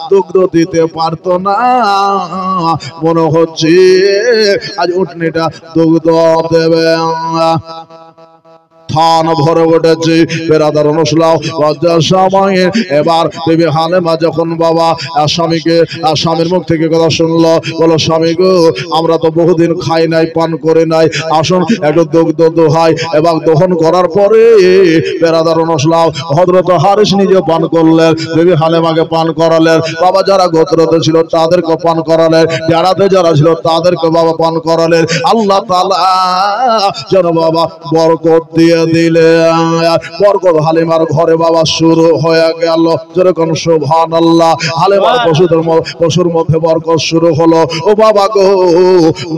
দুগ্ধ দিতে পারতো না মনে হচ্ছে আজ উটনিটা দুগ্ধ দেবে থান ভরে উঠেছে বেরাদার অনুসলাম লজ্জার সময়ে। এবার বিবি হালেমা যখন বাবা স্বামীর মুখ থেকে কথা শুনলো, বলো স্বামী গো আমরা তো বহুদিন খাই নাই পান করে নাই, আসুন একটু দুগ্ধ দোহাই। এবং দহন করার পরে বেরাদার অনুসলাম হযরত হারিস নিজে পান করলেন, বিবি হালেমাকে পান করালেন, বাবা যারা গোত্রতে ছিল তাদেরকে পান করালেন, যারাতে যারা ছিল তাদেরকে বাবা পান করালেন। আল্লাহ তাআলা যেন বাবা বরকত দিয়ে দিলেন। বরকত হালিমার ঘরে বাবা শুরু হয়ে গেল, যেরকম সুবহানাল্লাহ। হালিমার পশুর মধ্যে বরকত শুরু হলো। ও বাবা গো,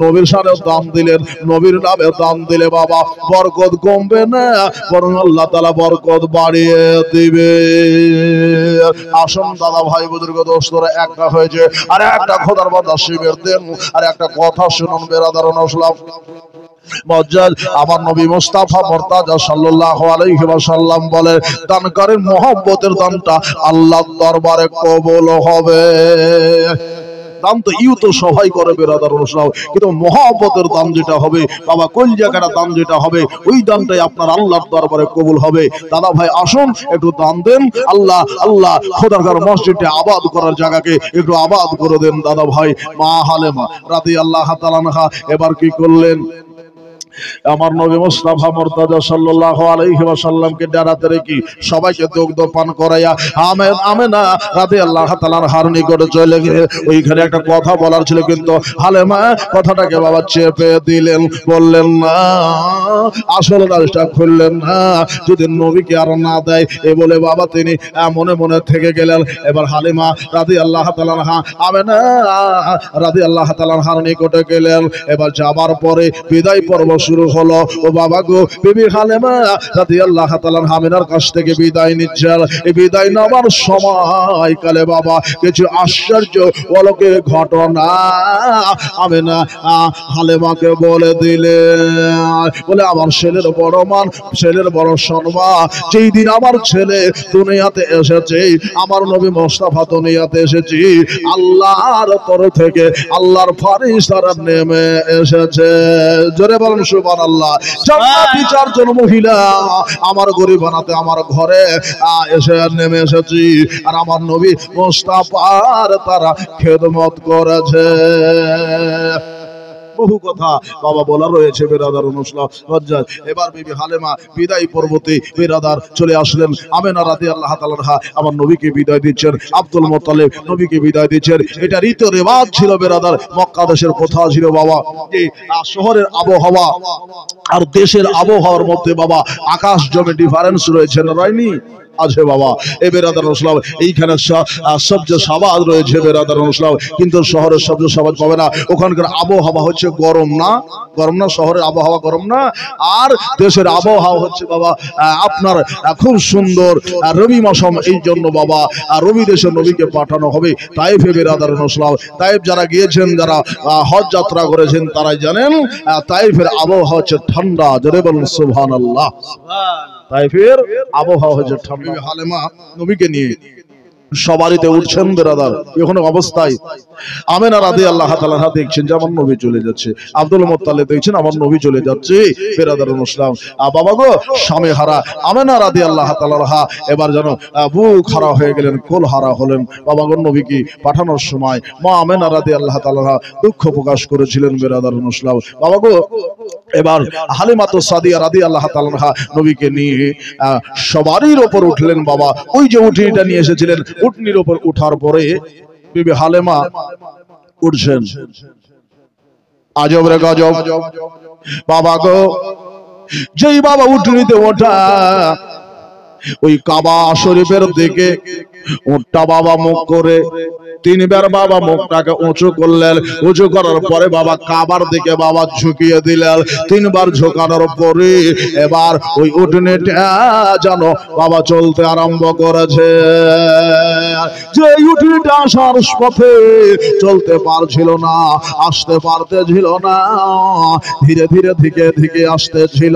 নবীর শানে দান দিলেন, নবীর নামে দান দিলে বাবা বরকত কমবে না, বরং আল্লাহ তাআলা বরকত বাড়িয়ে দিবে। আসুন দাদা ভাই বুজুর্গ দোস্তরা, একটা হয়েছে আর একটা খোদার বান্দা শিবের দেন আর একটা কথা শুনুন বেরাদার অনুসলাম। আমার নবী মুস্তাফা মুর্তাজা সাল্লাল্লাহু আলাইহি ওয়াসাল্লাম বলে, দানকারীর মহব্বতের দানটা আল্লাহর দরবারে কবুল হবে। দান তো ইউ তো সবাই করে বেরাদার অনুসলাম, কিন্তু মহব্বতের দান যেটা হবে বাবা, কলজাকাটা দান যেটা হবে, ওই দানটাই আপনার আল্লাহর দরবারে কবুল হবে। দাদা ভাই আসুন একটু দান দেন, আল্লাহ খোদার ঘর মসজিদে আবাদ করার জায়গাকে একটু আবাদ করে দেন দাদা ভাই। মা হালেমা রাদিয়াল্লাহু তাআলা আনহা এবার কি করলেন, আমার নবী মুস্তাফা মুর্তাজা সাল্লাল্লাহু আলাইহি ওয়াসাল্লামকে ডারাতে রেখে সবাইকে দুগ্ধ পান করাইয়া আমেনা রাদিয়াল্লাহু তাআলার হার নিকটে চলে গেলে, ওইখানে একটা কথা বলার ছিল, কিন্তু হালেমা কথাটাকে বাবা চেপে দিলেন, বললেন না, আসলে কাজটা করলেন না, যদি নবীকে আর না দেয় এ বলে বাবা তিনি মনে মনে থেকে গেলেন। এবার হালিমা রাদিয়াল্লাহু তাআলা আনহা আমেনা রাদিয়াল্লাহু তাআলার হার নিকটে গেলেন। এবার যাবার পরে বিদায় পর্ব শুরু হলো। ও বাবা গো, বিবি হালেমা রাদিয়াল্লাহু তাআলা আমিনার কাছ থেকে বিদায় নিচ্ছেন। এই বিদায় নেওয়ার সময় কালে বাবা কিছু আশ্চর্য অলৌকিক ঘটনা আমিনা হালেমাকে বলে দিলেন। বলে আমার ছেলের বড় মান, ছেলের বড় সম্মান, যেই দিন আমার ছেলে দুনিয়াতে এসেছে, আমার নবী মুস্তাফা দুনিয়াতে এসেছে, আল্লাহর তরফ থেকে আল্লাহর ফেরেশতারা নেমে এসেছে। জোরে বলেন সুবহানাল্লাহ। জান্নাতি চারজন মহিলা আমার গরিব বানাতে আমার ঘরে এসে নেমে এসেছি, আর আমার নবী মুস্তাফার তারা খেদমত করেছে। বহু কথা বাবা বলা রয়েছে বেরাদার অনুসলাম। এবার বিবি হালেমা বিদায় পর্বতে বেরাদার চলে আসলেন। আমেনা রাদিয়াল্লাহু তাআলা আনহা আমার নবীকে বিদায় দিচ্ছেন, আব্দুল মুত্তালিব নবীকে বিদায় দিচ্ছেন। এটা রীতি রেওয়াজ ছিল বেরাদার, মক্কা দেশের প্রথা ছিল বাবা, যে শহরের আবহাওয়া আর দেশের আবহাওয়ার মধ্যে বাবা আকাশ জমে ডিফারেন্স রয়েছে না, রয়নি আছে বাবা। এ বেরাদার অনুসলাম এইখানে সবজ সাবাদ রয়েছে বেরাদার অনুসলাম, কিন্তু শহরের সবজ সাবাদ পাবে না। ওখানকার আবহাওয়া হচ্ছে গরম না, গরম না, শহরের আবহাওয়া গরম না, আর দেশের আবহাওয়া হচ্ছে বাবা আপনার খুব সুন্দর রবি মৌসুম। এই জন্য বাবা রবি দেশে নবীকে পাঠানো হবে তাইফে বেরাদার অনুসলাম। তাইফ যারা গিয়েছেন, যারা হজ যাত্রা করেছেন তারাই জানেন তাইফের আবহাওয়া হচ্ছে ঠান্ডা। জোরে বলুন সুবহানাল্লাহ। তাইফের আবহাওয়া হচ্ছে ঠান্ডা। হালেমা নবীকে নিয়ে সবারিতে উঠছেন বেরাদার, এখন অবস্থায় আমেনা রাদিয়াল্লাহু তাআলা দেখছেন যে আমার নবী চলে যাচ্ছে, আব্দুল মুত্তালিব দেখছেন আমার নবী চলে যাচ্ছে বেরাদার মুসলিম। বাবা গো, স্বামী হারা আমেনা রাদিয়াল্লাহু তাআলা এবার যেন বুক হারা হয়ে গেলেন, কোল হারা হলেন। বাবা গো, নবীকে পাঠানোর সময় মা আমেনা রাদিয়াল্লাহু তাআলা দুঃখ প্রকাশ করেছিলেন বেরাদার মুসলিম। বাবা গো, এবার হালিমা তো সাদিয়া রাদিয়াল্লাহু তাআলা নবীকে নিয়ে সবারির উপর উঠলেন। বাবা ওই যে উঠনিটা নিয়ে এসেছিলেন, উঠনির উপর উঠার পরে বিবি হালেমা উঠছেন। আজব রে গজব। বাবা গো, যেই বাবা উঠনিতে ওঠা, ওই কাবা শরীফের দিকে উঠটা বাবা মুখ করে তিনবার বাবা মুখটাকে উঁচু করলেন। উঁচু করার পরে বাবা কাবার দিকে বাবা ঝুঁকিয়ে দিলেন। তিনবার ঝুঁকানোর পরে এবার ওই উঠনিটা যেন বাবা চলতে আরম্ভ করেছে। যে উঠনিটা আসার পথে চলতে পারছিল না, আসতে পারতেছিল না, ধীরে ধীরে ধীরে ধীরে আসতেছিল।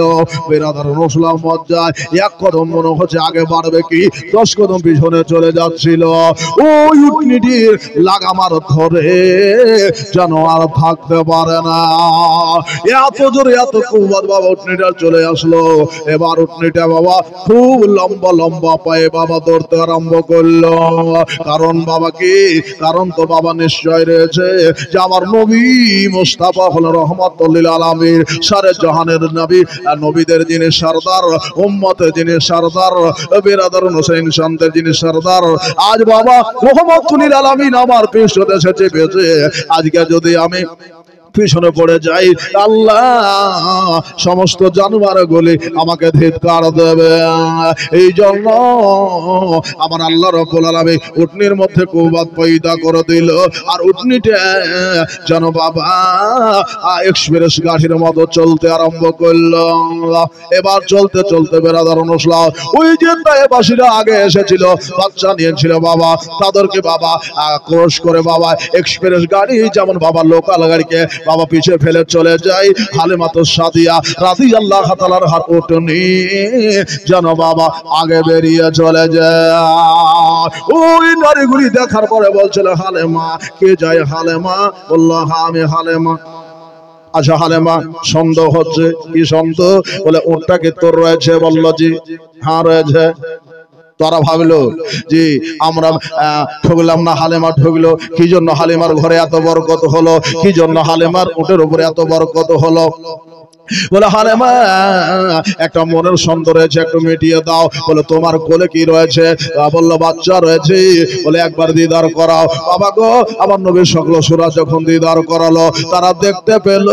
বেরাদার মুসলিম মজ্জায় এক কদম মনে হচ্ছে আগে বাড়বে কি 10 কদম পিছনে চলে যাচ্ছিল, ওই উটনিটির লাগামার ধরে যেন আর থাকতে পারে না। এত জোরে এত কুয়াত বাবা উটনিটা চলে আসলো। এবার উটনিটা বাবা খুব লম্বা লম্বা পায়ে বাবা দৌড়তে আরম্ভ করলো। কারণ বাবা কি, কারণ তো বাবা নিশ্চয় রয়েছে যে আমার নবী মুস্তাফা হলো রহমাতুল লিল আলামিন, সারে জাহানের নবী, নবীদের যিনি সরদার, উম্মতের যিনি সরদার, বিরাদরুন হোসেন শান্তের যিনি সরদার। আজ বাবা রহমাতুল লিল আলামিন আমার পৃষ্ঠদেশে চেপেছে। আজকে যদি আমি পিছনে পড়ে যাই, আল্লাহ সমস্ত জানোয়ার গুলি আমাকে ধিক্কার দেবে। এই জন্য আমার আল্লাহ রাব্বুল আলামিন উটনির মধ্যে কুওয়াত পয়দা করে দিল। আর উটনিটা যেন বাবা এক্সপ্রেস গাড়ির মতো চলতে আরম্ভ করলো। এবার চলতে চলতে বেরাদার অনুসলাম, ওই যে তায়েবাসীরা আগে এসেছিল, বাচ্চা নিয়েছিল বাবা, তাদেরকে বাবা ক্রস করে বাবা এক্সপ্রেস গাড়ি যেমন বাবা লোকাল গাড়িকে বাবা পিছিয়ে ফেলে চলে যায়। হালিমা তো সাদিয়া রাদিয়াল্লাহু তাআলার হাত উঠনি যেন বাবা আগে বেরিয়ে চলে যায়। ওই নারীগুলি দেখার পরে বলছিল, হালেমা কে যায়? হালেমা বলল, হ্যাঁ আমি হালেমা। আচ্ছা হালেমা, সন্দেহ হচ্ছে, কি সন্দেহ? বলে উটটা কি তোর রয়েছে? বলল জি হ্যাঁ রয়েছে। তারা ভাবলো যে আমরা ঠকলাম না, হালেমা ঠকলো। কি জন্য হালিমার ঘরে এত বরকত হলো? কি জন্য হালিমার উটের উপরে এত বরকত হলো? বলে হালেমা একটা মনের সন্দেহ রয়েছে, একটু মিটিয়ে দাও। বলে তোমার কোলে কি রয়েছে? বললো বাচ্চা রয়েছে। বলে একবার দিদার করাও। বাবা গো, আমার নবীর সকল সূরা যখন দিদার করালো, তারা দেখতে পেল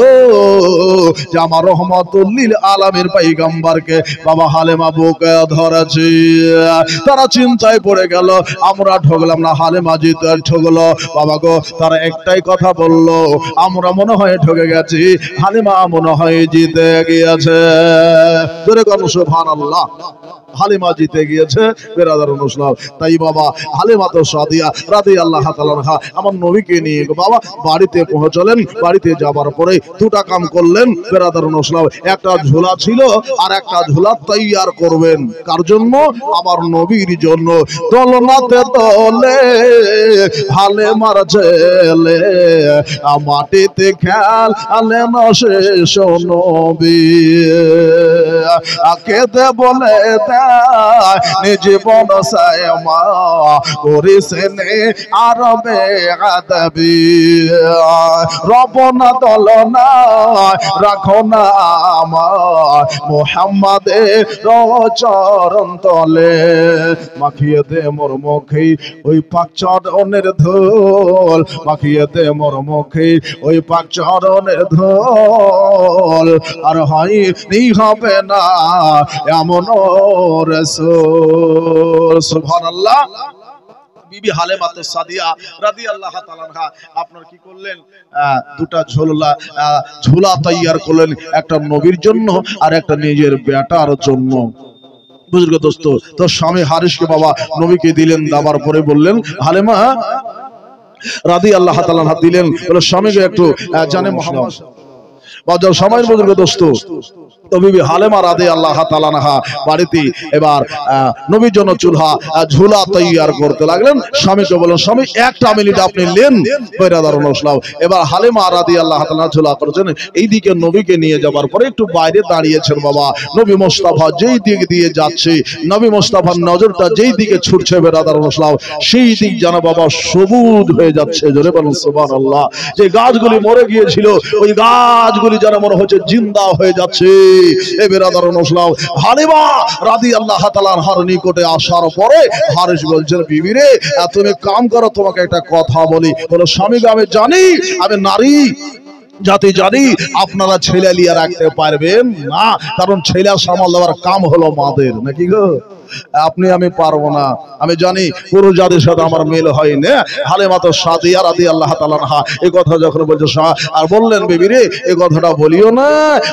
যে আমার রহমাতুল লিল আলামিন পয়গম্বরকে বাবা হালেমা বুকে ধরেছে। তারা চিন্তায় পড়ে গেল, আমরা ঠকলাম না, হালেমা জিতে ঠকলো। বাবা গো, তারা একটাই কথা বললো, আমরা মনে হয় ঠকে গেছি, হালিমা মনে হয় জিতে গিয়েছে। জোরে বলুন সুবহানাল্লাহ। হালিমা জিতে গিয়েছে বেরাদারুন ইসলাম। তাই বাবা হালিমা তো সাদিয়া রাদিয়াল্লাহু তাআলা আনহা আমার নবীকে নিয়ে বাবা বাড়িতে পৌঁছলেন। বাড়িতে যাবার পরে দুটা কাম করলেন বেরাদারুন ইসলাম। একটা ঝোলা ছিল আর একটা ঝোলা তৈয়ার করবেন। কার জন্য? আমার নবীর জন্য। দোলনাতে দোলে হালিমার ছেলে, মাটিতে খেল আলেন শেষ নবী। কেঁদে বলে জীবন সায়মা করিসেন আরবে আদবি। রবনা দলনা রাখো না আমার মুহাম্মাদের চরণ তলে। মাখিয়ে দে মোর মুখে ওই পাক চরণের ধুল, মাখিয়ে দে মোর মুখে ওই পাক চরণের ধুল। আর হয় নি হবে না এমন রাসূল। সুবহানাল্লাহ। বিবি হালিমা তো সাদিয়া রাদিয়াল্লাহু তাআলা আনহা আপনার কি করলেন? দুটা ঝোলা তৈয়ার করলেন, একটা নবীর জন্য আর একটা নিজের বেটার জন্য। বুঝলো দোস্ত? তো স্বামী হারিসকে বাবা নবীকে দিলেন। দেওয়ার পরে বললেন, হালিমা রাদিয়াল্লাহু তাআলা আনহা দিলেন, বলে স্বামীকে একটু জানে মুহাম্মদ বাজার সময়ের বুঝলো দোস্ত। তো বিবি হালিমা রাদিয়াল্লাহু তাআলা আনহা বাড়িতে এবার নবীর জন্য ঝোলা তৈয়ার করতে লাগলেন। স্বামীকে বললেন, স্বামী একটা মিনিট আপনি নেন। বেরাদারুন ইসলাম। এবার হালিমা রাদিয়াল্লাহু তাআলা ঝোলা করেছেন। এইদিকে নবীকে নিয়ে যাবার পরে একটু বাইরে দাঁড়িয়েছেন বাবা। নবী মুস্তাফা যেই দিক দিয়ে যাচ্ছে, নবী মুস্তাফার নজরটা যেই দিকে ছুটছে বেরাদারুন ইসলাম, সেই দিক যেন বাবা সবুজ হয়ে যাচ্ছে। জোরে বলুন সুবহানাল্লাহ। যে গাছগুলি মরে গিয়েছিল, ওই গাছগুলি যেন মনে হচ্ছে জিন্দা হয়ে যাচ্ছে। হালিমা রাদিয়াল্লাহু তাআলা আনহার নিকটে আসার পরে হারিস বলছেন, বিবি রে তুমি কাম করো, তোমাকে একটা কথা বলি। বলো, স্বামী আমি জানি, আমি নারী জাতি জানি আপনারা ছেলে লিয়ে রাখতে পারবেন না, কারণ ছেলে সামাল দেওয়ার কাম হলো মাদের, নাকি গো? আপনি আমি পারবো না, আমি জানি পুরো জাতির সাথে আমার মিল হয় না। হালিমা তো সাদিয়া রাদিয়াল্লাহু তাআলা আনহা এই কথা যখন বলছে, আর বললেন, বিবি রে এই কথাটা বলিও না,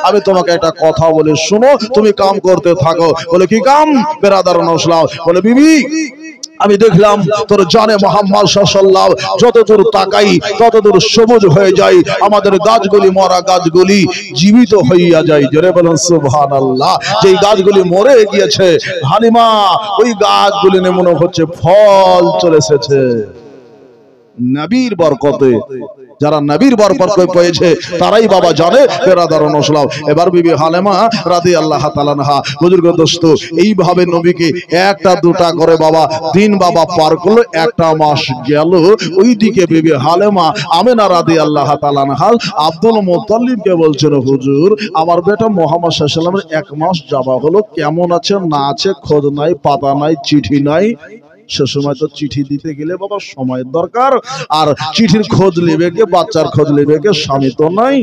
আমি তোমাকে একটা কথা বলি শোনো, তুমি কাম করতে থাকো। বলে কি কাম? বেরাদারুন ইসলাম। বলে বিবি আমি দেখলাম তোর জানে মুহাম্মদ সাল্লাল্লাহু যতদূর তাকাই ততদূর সবুজ হয়ে যায়, আমাদের গাছগুলি মরা গাছগুলি জীবিত হইয়া যায়। জোরে বলুন সুবহানাল্লাহ। যেই গাছগুলি মরে গিয়েছে হালিমা, ওই গাছগুলি মনে হচ্ছে ফল চলে এসেছে নবীর বরকতে। যারা নবীর বরকত পেয়েছে তারাই বাবা জানে বেরাদারন ইসলাম। এবার বিবি হালিমা রাদিয়াল্লাহু তাআলা আনহা বুজুর্গ দোস্ত এইভাবে নবীকে একটা দুটা করে বাবা দিন বাবা পার করলো, একটা মাস গেল। ওইদিকে বিবি হালিমা আমিনা রাদিয়াল্লাহু তাআলা আনহা আব্দুল মুত্তালিবকে বলছেন, হুজুর আমার বেটা মুহাম্মদ সাল্লাল্লাহু আলাইহি ওয়াসাল্লামের এক মাস যাওয়া হলো, কেমন আছে না আছে খোঁজ নাই, পাতা নাই, চিঠি নাই। সে সময় তো চিঠি দিতে গেলে বাবা সময়ের দরকার, আর চিঠির খোঁজ নেবে কে, বাচ্চার খোঁজ নেবে কে, স্বামী তো নাই।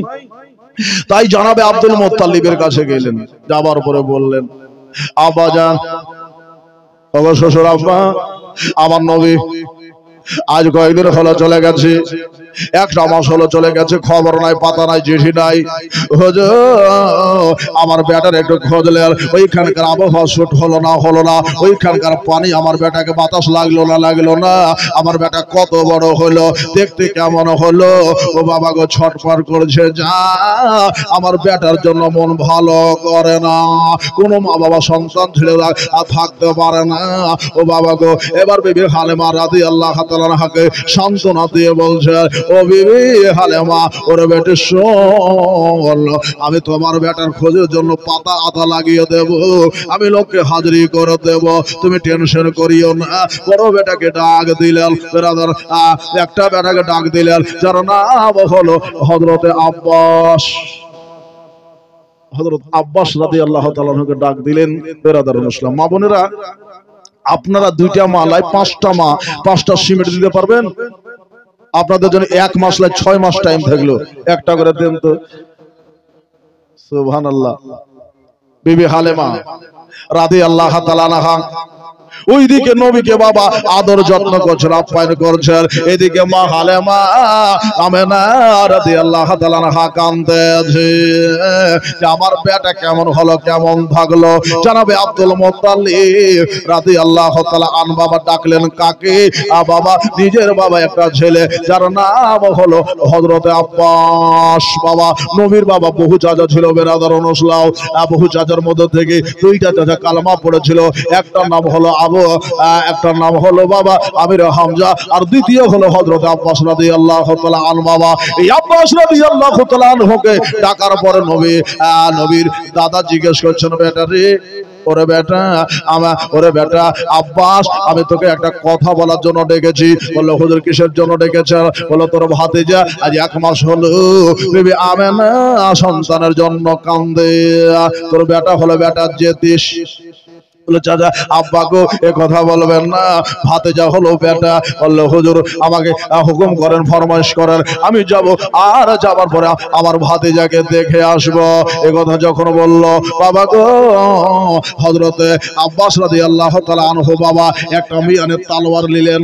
তাই জানাবে আব্দুল মুত্তালিবের কাছে গেলেন, যাবার পরে বললেন, আব্বাজান, ওগো শ্বশুর আব্বা, আমার নবী আজ কয়েকদিন হলো চলে গেছে, একটা মাস হলো চলে গেছে, খবর নাই, পাতা নাই, চিঠি নাই। হুজুর আমার বেটার একটু খোঁজলেন, ওইখানকার আবহাওয়া শুট হলো না, ওইখানকার পানি আমার বেটাকে বাতাস লাগলো না, আমার বেটা কত বড় হলো, দেখতে কেমন হলো, ও বাবা গো ছটফট করছে, যা আমার বেটার জন্য মন ভালো করে না। কোনো মা বাবা সন্তান ছেড়ে থাকতে পারে না, ও বাবা গো। এবার বিবি হালিমা রাদিয়াল্লাহু তাআলা আনহাকে সান্ত্বনা দিয়ে বলছে, ও বিবি হালিমা, ওরে বেটে শোন, আমি তোমার বেটার খোঁজের জন্য পাতা আতা লাগিয়ে দেব, আমি লোককে হাজিরি করে দেব, তুমি টেনশন করিও না। বড় বেটাকে ডাক দিলেন, ব্রাদার একটা বেটাকে ডাক দিলেন, যার নাম হলো হযরতে আব্বাস। হযরত আব্বাস রাদিয়াল্লাহু তাআলা আনহুকে ডাক দিলেন। ব্রাদার মুসলিম মা বোনেরা, আপনারা দুইটা মালায় পাঁচটা সিমেন্ট দিতে পারবেন? আপনাদের জন্য এক মাসলায় 6 মাস টাইম থাকলো, একটা করে দেন তো। সুবহানাল্লাহ। বিবি হালিমা রাদিয়াল্লাহু তাআলা আনহা ওইদিকে নবীকে বাবা আদর যত্ন করছেন, আপ্যায়ন করছেন, এদিকে মা হালিমা আমিনা রাদিয়াল্লাহু তাআলা আনহা কাঁদছে যে আমার বেটা কেমন হলো, কেমন থাকলো। জানাবে আব্দুল মুত্তালিব রাদিয়াল্লাহু তাআলা আন বাবা ডাকলেন কাকে? বাবা নিজের বাবা একটা ছেলে, যার নাম হলো হযরতে আব্বাস। বাবা নবীর বাবা বহু চাচা ছিল, বেরাদারুন ইসলাম। বহু চাচার মধ্যে থেকে দুইটা চাচা কালেমা পড়েছিল, একটা নাম হলো একটার নাম হলো বাবা আমির হামজা, আর দ্বিতীয় হলো হযরত আব্বাস রাদিয়াল্লাহু তাআলা আনহু। বাবা এই আব্বাস রাদিয়াল্লাহু তাআলা আনহুকে ডাকার পরে নবীর দাদা জিজ্ঞেস করছেন, বেটা রে, ওরে বেটা আব্বাস, আমি তোকে একটা কথা বলার জন্য ডেকেছি। বললো, হুজুর কিসের জন্য ডেকেছেন? বললো, তোর ভাতিজা আজ 1 মাস হলো বিবি আমিনা সন্তানের জন্য কান্দে, তোর বেটা হলো বেটা জেতিস। বলে, চাচা আব্বা গো এ কথা বলবেন না, ভাতিজা হলো বেটা। বললো, হুজুর আমাকে হুকুম করেন, ফরমাইশ করেন, আমি যাব, আর যাবার পরে আমার ভাতিজাকে দেখে আসবো। এ কথা যখন বললো, বাবা গো হযরতে আব্বাস রাদিয়াল্লাহু তাআলা আনহু বাবা একটা মিয়ানের তলোয়ার নিলেন,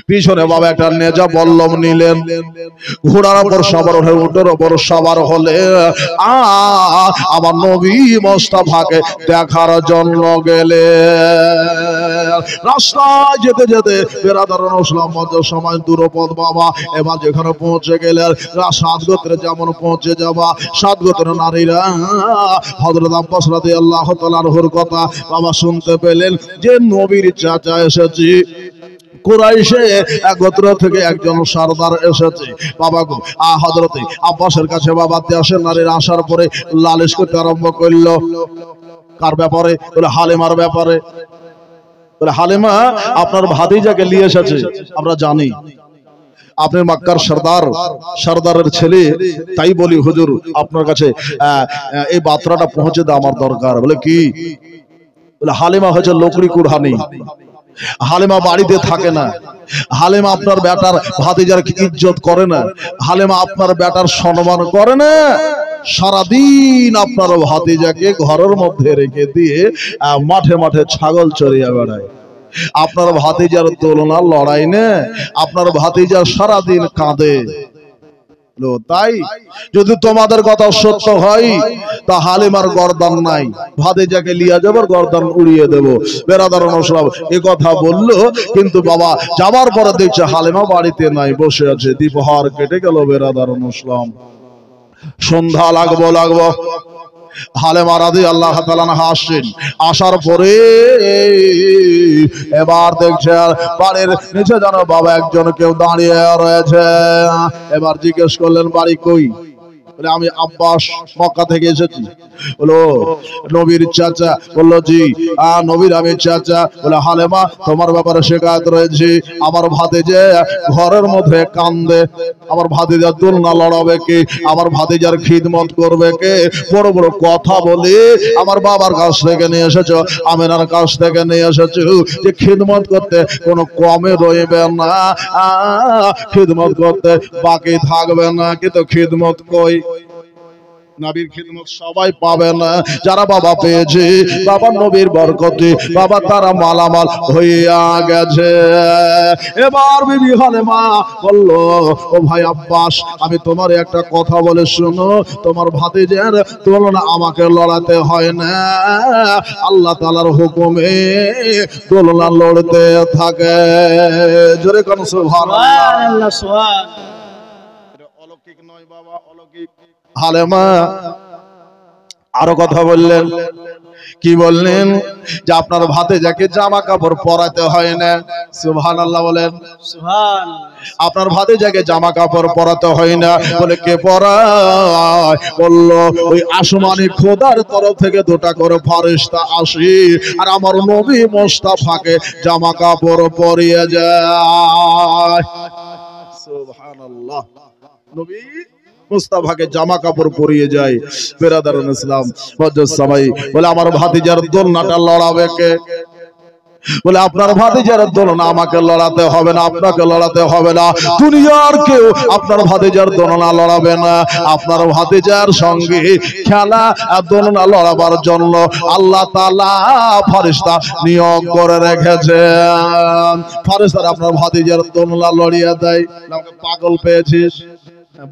পিছনে বাবা একটা নেজা বল্লম নিলেন, ঘোড়ার উপর সবার হয়ে উটের উপর সবার হলে আমার নবী মুস্তাফাকে দেখার জন্য গেলে। রাস্তায় যেতে যেতে বেরাদারুন ইসলাম মধ্যে সময় দূরপথ বাবা। এবার যেখানে পৌঁছে গেলেন, 7 গোত্রে যেমন পৌঁছে যাবা, 7 গোত্রের নারীরা হযরত আব্বাস রাদিয়াল্লাহু তাআলা আনহুর কথা বাবা শুনতে পেলেন যে নবীর চাচা এসেছে, কুরাইশে গোত্র থেকে একজন সরদার এসেছে। বাবা গো হযরতে আব্বাসের কাছে বাবা দেশের নারীরা আসার পরে লালিশ করতে আরম্ভ করলো। কার ব্যাপারে? বলে হালিমার ব্যাপারে। বলে, হালিমা আপনার ভাতিজাকে নিয়ে এসেছে, আমরা জানি আপনি মক্কার সরদারের ছেলে, তাই বলি হুজুর আপনার কাছে এই বার্তাটা পৌঁছে দেওয়া আমার দরকার। বলে কি? বলে হালিমা হচ্ছে লোকরি কুরহানি, হালিমা বাড়িতে থাকে না, হালিমা আপনার বেটার ভাতিজার ইজ্জত করে না, হালিমা আপনার বেটার সম্মান করে না, সারাদিন আপনার ভাতিজাকে ঘরের মধ্যে রেখে দিয়ে মাঠে মাঠে ছাগল চড়িয়ে বেড়ায়। আপনার ভাতিজার তুলনা লড়াই না, আপনার ভাতিজা সারাদিন কাঁদে। তাই যদি তোমাদের কথা সত্য হয় তা হালিমার গর্দান নাই, ভাতিজাকে লিয়া যাবার গর্দান উড়িয়ে দেব। বেরাদার নসলাম এ কথা বললো, কিন্তু বাবা যাবার পরে দেখছে হালিমা বাড়িতে নাই, বসে আছে। দ্বিপ্রহর কেটে গেল বেরাদার নসলাম, সন্ধ্যা লাগবো হালিমা রাদিয়াল্লাহু তাআলা আসছেন। আসার পরে এবার দেখছে বাড়ির নিচে যেন বাবা একজন কেউ দাঁড়িয়ে রয়েছে। এবার জিজ্ঞেস করলেন বাড়ি কই? বলে আমি আব্বাস, মক্কা থেকে এসেছি। বলো নবীর চাচা? বললো জি নবীর আমি চাচা। বলে হালিমা তোমার ব্যাপারে শিকায়ত রয়েছে, আমার ভাতিজা ঘরের মধ্যে কান্দে, আমার ভাতিজার দোলনা লড়াবে কে, আমার ভাতিজার খিদমত করবে কে, বড় বড় কথা বলে আমার বাবার কাছ থেকে নিয়ে এসেছো, আমিনার কাছ থেকে নিয়ে এসেছো যে খিদমত করতে কোনো কমে রইবে না, খিদমত করতে বাকি থাকবে না। কিন্তু খিদমত কই? নবীর খিদমত সবাই পাবে না, যারা বাবা পেয়েছে বাবা নবীর বরকতে বাবা তারা মালামাল হইয়া গেছে। এবার বিবি হালিমা বলল ও ভাই আব্বাস, আমি তোমার একটা কথা বলে শোনো, তোমার ভাতিজার তুলনা আমাকে লড়াতে হয় না, আল্লাহ তাআলার হুকুমে তুলনা লড়তে থাকে। জোরে কোন সুবহানাল্লাহ। সুবহানাল্লাহ। অলৌকিক নয় বাবা, অলৌকিক। হালিমা আরো কথা বললেন, কি বললেন? যে আপনার ভাতিজাকে জামা কাপড় পরাতে হয় না। সুবহানাল্লাহ বলেন। সুবহানাল্লাহ। আপনার ভাতিজাকে জামা কাপড় পরাতে হয় না। বলে কে পরায়? বলল ওই আসমানি খোদার তরফ থেকে দুটা করে ফেরেশতা আসে আর আমার নবী মুস্তাফাকে জামা কাপড় পরিয়ে যায়। সুবহানাল্লাহ। নবী মুস্তাফাকে জামা কাপড় পরিয়ে যায়। বেরাদারুল ইসলাম হযরত সামাই বলে আমার ভাতিজার দোলনাটা লড়াবে কে? বলে আপনার ভাতিজার দোলনা আমাকে লড়াতে হবে না, আপনাকে লড়াতে হবে না, দুনিয়ার কেউ আপনার ভাতিজার দোলনা লড়াবে না। আপনার ভাতিজার সঙ্গে খেলা দোলনা লড়াবার জন্য আল্লাহ তাআলা ফেরেশতা নিয়োগ করে রেখেছেন। ফেরেশতারা আপনার ভাতিজার দোলনা লড়িয়ে দেয়। আমাকে পাগল পেয়েছিস?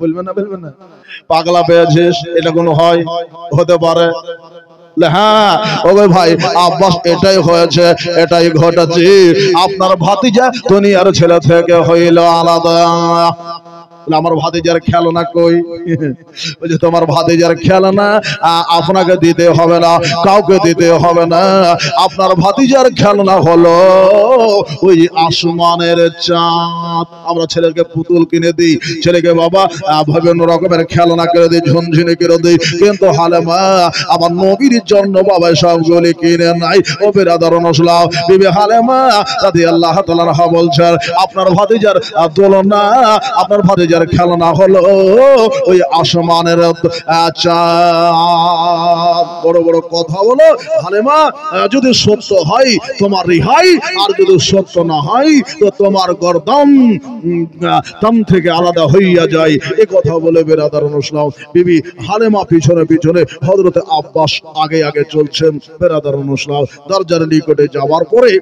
বলবেন না, বলবেন না পাগলা পেয়েছিস, এটা কোনো হয়? হতে পারে। হ্যাঁ ওগো ভাই আব্বাস এটাই হয়েছে, এটাই ঘটেছে। আপনার ভাতিজা দুনিয়ার ছেলে থেকে হইল আলাদা। আমার ভাতিজার খেলনা কই? বলছে তোমার ভাতিজার খেলনা আপনাকে দিতে হবে না, কাউকে দিতে হবে না। আপনার ভাতিজার খেলনা হলো ওই আসমানের চাঁদ। আমরা ছেলেকে পুতুল কিনে দিই, ছেলেকে বাবা বিভিন্ন রকমের খেলনা কিনে দিই, ঝুনঝুনি কিনে দিই, কিন্তু হালিমা আমার নবীর জন্য বাবা সবগুলি কিনে নাই। ও বেরাদার নসলাম বিবি হালিমা রাদিয়াল্লাহু তাআলা আনহা বলছেন আপনার ভাতিজার দোলনা, আপনার ভাতিজার খেলনা হলো ওই আসমানের চাঁদ। বড় বড় কথা বলো হালিমা, যদি সত্য হয় তোমার রিহাই, আর যদি সত্য না হয় তো তোমার গর্দান তাম থেকে আলাদা হইয়া যায়। এই কথা বলে বেরাদার নসলাম বিবি হালিমা পিছনে পিছনে হযরত আব্বাস আগে আগে চলছেন। বেরাদার নসলাম দরজার নিকটে যাওয়ার পরে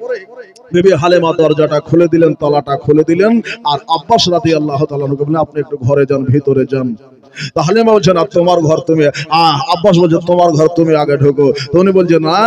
বিবি হালিমা দরজাটা খুলে দিলেন, তালাটা খুলে দিলেন, আর আব্বাস রাদিয়াল্লাহু তাআলা বললেন আপনি একটু ঘরে যান, ভিতরে যান। তাহলে বলছেন আর তোমার ঘর তুমি, আব্বাস বলছে তোমার ঘর তুমি আগে ঢোকো। তো উনি বলছে না,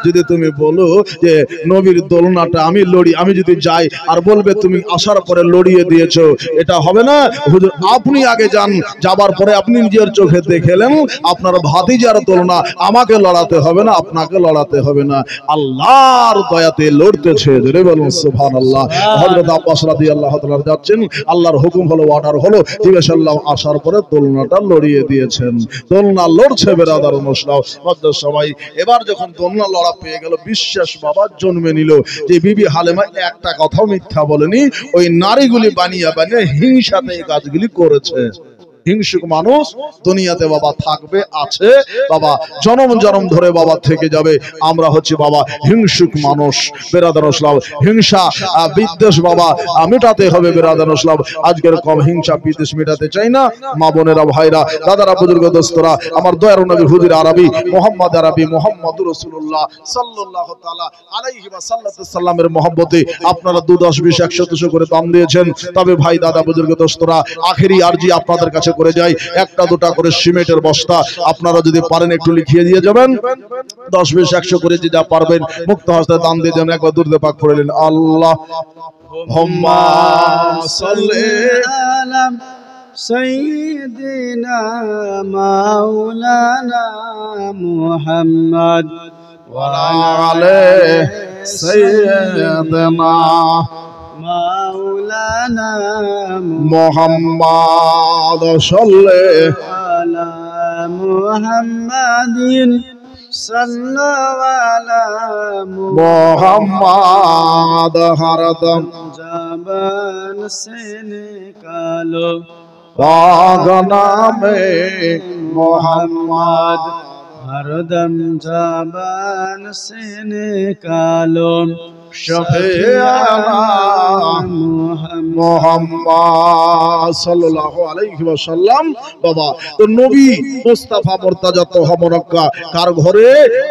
যদি তুমি বলো যে নবীর দোলনাটা আমি লড়ি, আমি যদি যাই আর বলবে তুমি আসার পরে লড়িয়ে দিয়েছো, এটা হবে না। হুজুর আপনি আগে যান, যাবার পরে আপনি নিজের চোখে দেখলেন আপনার ভাতিজার দোলনা আমাকে লড়াতে হবে না, আপনাকে লড়াতে হবে না, আল্লাহর দয়াতে লড়তেছে। জোরে বলুন সুবহানাল্লাহ। হযরত আব্বাস রাদিয়াল্লাহু তাআলা যাচ্ছেন, আল্লাহর হুকুম হলো, অর্ডার হলো, ঠিক আছে আল্লাহ আসার পরে দোলনাটা লড়িয়ে দিয়েছেন। দোলনা লড়ছে বেরাদার মুসলাম মধ্যে সবাই। এবার যখন দোলনা লড়া পেয়ে গেল, বিশ্বাস বাবার জন্মে নিল যে বিবি হালিমা একটা কথাও মিথ্যা বলেনি। ওই নারীগুলি বানিয়ে বানিয়ে হিংসাতে এই কাজগুলি করেছে। হিংসুক মানুষ দুনিয়াতে বাবা থাকবে, আছে বাবা, জনম জনম ধরে বাবা থেকে যাবে। আমরা হচ্ছে বাবা হিংসুক মানুষ। বেরাদার ইসলাম হিংসা বিদ্বেষ বাবা মেটাতে হবে। বেরাদার ইসলাম আজকের কম হিংসা বিদ্বেষ মেটাতে চাই না। মা বোনেরা, ভাইরা, দাদারা, বুজুর্গ, দোস্তরা, আমার দয়ার নবী হুজুর আরবি মোহাম্মদ আরবি মোহাম্মদুর রাসূলুল্লাহ সাল্লাল্লাহু তাআলা আলাইহি ওয়া সাল্লামের মহব্বতে আপনারা 2, 10, 20, 100 করে দান দিয়েছেন। তবে ভাই, দাদা, বুজুর্গ, দোস্তরা, আখেরি আরজি আপনাদের কাছে করে যাই, একটা দুটা করে সিমেন্টের বস্তা আপনারা যদি পারেন একটু লিখিয়ে দিয়ে যাবেন, 10 20 100 করে যে যা পারবেন মুক্ত হস্তে দান দিয়ে যাবেন। একবার দুরূদ পাক পড়লেন, আল্লাহ হুম্মা সাল্লি আলা সাইয়্যিদিনা মাওলানা মুহাম্মদ ওয়া আলা সাইয়্যিদিনা মাওলানা মুহাম্মদ সাল্লি আলা মুহাম্মাদিন সাল্লাল্লাহু আলা মুহাম্মদ হরদম জবান সে নিকালো পাক নামে মুহাম্মদ हरदम जबान से निकालो शफीअना মুহাম্মদ সাল্লাল্লাহু আলাইহি ওয়াসাল্লাম। বাবা তো নবী মুস্তাফা মুর্তাজা তোহা মুরাক্কা কার ঘরে?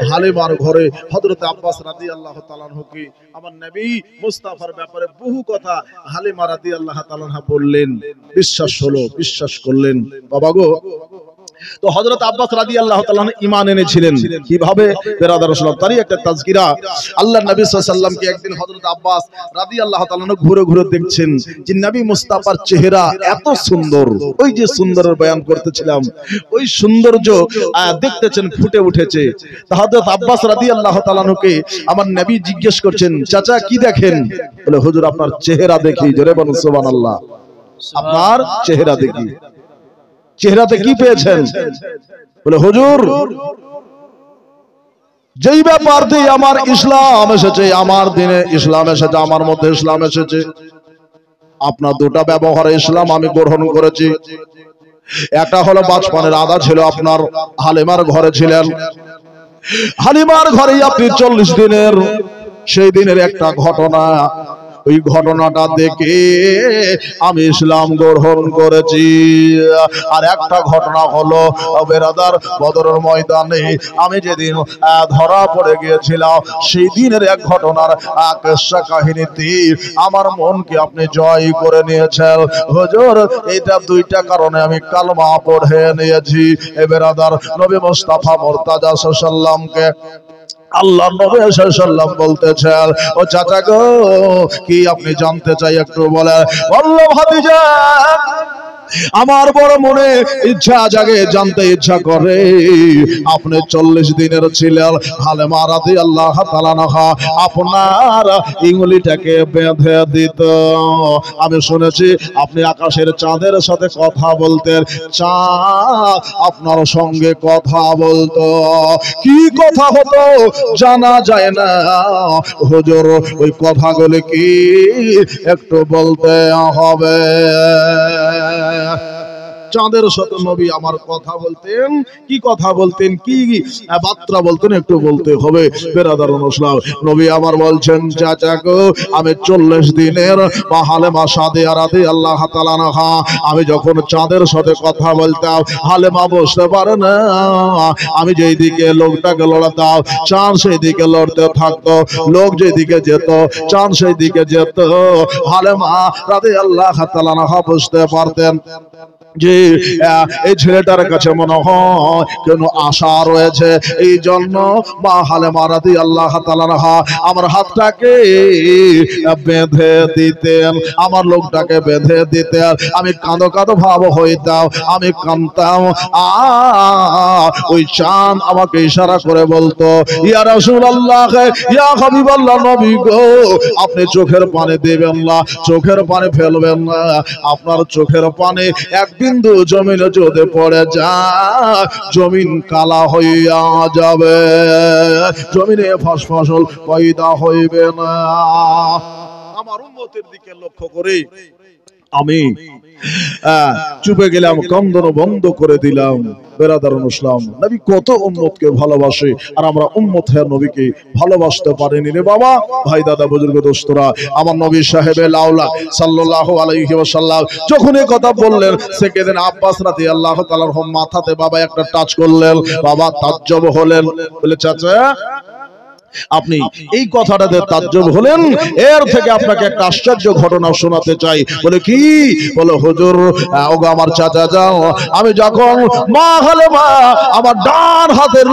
হালিমার ঘরে। হযরত আব্বাস রাদিয়াল্লাহু তাআলা আনহু কি আমার নবী মুস্তাফার ব্যাপারে বহু কথা হালিমা রাদিয়াল্লাহু তাআলা আনহা বললেন, বিশ্বাস হলো, বিশ্বাস করলেন। বাবা গো, তো হযরত আব্বাস রাদিয়াল্লাহু তাআলা ঈমান এনেছিলেন কিভাবে? বেরাদার রাসূলুল্লাহ, তারই একটা তাজকিরা। আল্লাহর নবী সাল্লাল্লাহু আলাইহি ওয়াসাল্লামকে একদিন হযরত আব্বাস রাদিয়াল্লাহু তাআলা ঘুরে ঘুরে দেখছেন যে নবী মুস্তাফার চেহারা এত সুন্দর, ওই যে সুন্দরের বয়ান করতেছিলাম, ওই সৌন্দর্য দেখতেছেন ফুটে উঠেছে। তো হযরত আব্বাস রাদিয়াল্লাহু তাআলাকে আমার নবী জিজ্ঞেস করছেন, চাচা কি দেখেন? বলে হুজুর আপনার চেহারা দেখি। জোরে বলুন সুবহানাল্লাহ। আপনার চেহারা দেখি। চেহারাতে কি পেয়েছেন? বলে হুজুর যেই ব্যাপার দিয়ে আমার ইসলাম এসেছে, আমার দিনে ইসলাম এসেছে, আমার মধ্যে ইসলাম এসেছে, আপনার দুটা ব্যবহারে ইসলাম আমি গ্রহণ করেছি। একটা হলো বাচপানের আদা ছিল, আপনার হালিমার ঘরে ছিলেন, হালিমার ঘরেই আপনি 40 দিনের, সেই দিনের একটা ঘটনা, ওই ঘটনাটা দেখে আমি ইসলাম গ্রহণ করেছি। আর একটা ঘটনা হলো বেরাদার বদরের ময়দানে আমি যেদিন ধরা পড়ে গিয়েছিলাম, সেই দিনের এক ঘটনার কিস্সা কাহিনীতে আমার মনকে আপনি জয় করে নিয়েছেন হুজুর। এটা দুইটা কারণে আমি কালমা পড়ে নিয়েছি। এ বেরাদার নবী মুস্তাফা মুর্তাজা সাল্লাল্লাহু আল্লাহ নবী সাল্লাল্লাহু বলতেছেন, ও চাচা গো কি আপনি জানতে চাই একটু বলেন? বলল ভাতিজা আমার বড় মনে ইচ্ছা জাগে, জানতে ইচ্ছা করে আপনি 40 দিনের ছিলেন, হালিমা রাদিয়াল্লাহু তাআলা আনহা আপনার ইঙ্গুলিটাকে বেঁধে দিত। আমি শুনেছি আপনি আকাশের চাঁদের সাথে কথা বলতেন, চাঁদ আপনার সঙ্গে কথা বলতো। কি কথা হতো জানা যায় না হুজুর, ওই কথাগুলো কি একটু বলতে হবে? চাঁদের সাথে নবী আমার কথা বলতেন, কি কথা বলতেন, কি বার্তা বলতেন একটু বলতে হবে। বেরাদার মুসলিম, নবী আমার বলছেন, চাচা গো আমি 40 দিনের হালিমা সাদিয়া রাদিয়াল্লাহু তাআলা আনহা আমি যখন চাঁদের সাথে কথা বলতাম, হালিমা বসতে পারে না, আমি যেই দিকে লোকটাকে লড়াতাম চাঁদ সেই দিকে লড়তে থাকতো, লোক যেদিকে যেত চাঁদ সেই দিকে যেত। হালিমা রাদিয়াল্লাহু তাআলা আনহা বুঝতে পারতেন যে এই ছেলেটার কাছে মনে হয় কোন আশা রয়েছে, এই জন্য মা হালিমা রাদিয়াল্লাহু তাআলা আনহা আমার হাতটাকে বেঁধে দিতেন, আমার লোকটাকে বেঁধে দিতেন। আমি কাঁদো কাঁদো ভাব হইতাম, আমি কাঁদতাম। ওই চাঁদ আমাকে ইশারা করে বলতো, ইয়া রাসূলুল্লাহ, ইয়া হাবিবাল্লাহ, নবী গো আপনি চোখের পানি দেবেন না, চোখের পানি ফেলবেন না, আপনার চোখের পানি এক বিন্দু জমিনে যদি পড়ে যায় জমিন কালা হইয়া যাবে, জমিনে ফসল পয়দা হইবে না। আমার উম্মতের দিকে লক্ষ্য করে আমি চুপে গেলাম, কান্দন বন্ধ করে দিলাম। বেরাদার মুসলিম, নবী কত উম্মতকে ভালোবাসে, আর আমরা উম্মত হয়ে নবীকে ভালোবাসতে পারিনি রে বাবা। ভাই দাদা বুজুর্গ দোস্তরা, আমার নবী সাহেবে লাউলা সাল্লাল্লাহু আলাইহি ওয়াসাল্লাম যখন এই কথা বললেন, সেদিন আব্বাস রাদিয়াল্লাহু তাআলার মাথাতে বাবা একটা টাচ করলেন, বাবা তাজ্জব হলেন, বলে চাচা আপনি এই কথাটাতে তাজ্জব হলেন। এর থেকে আপনাকে একটা আশ্চর্য ঘটনা শোনাতে চাই। বলে কি? বলে হুজুর, ওগো আমার চাচা যাও, আমি যখন মা হালেমা আমার ডান হাতের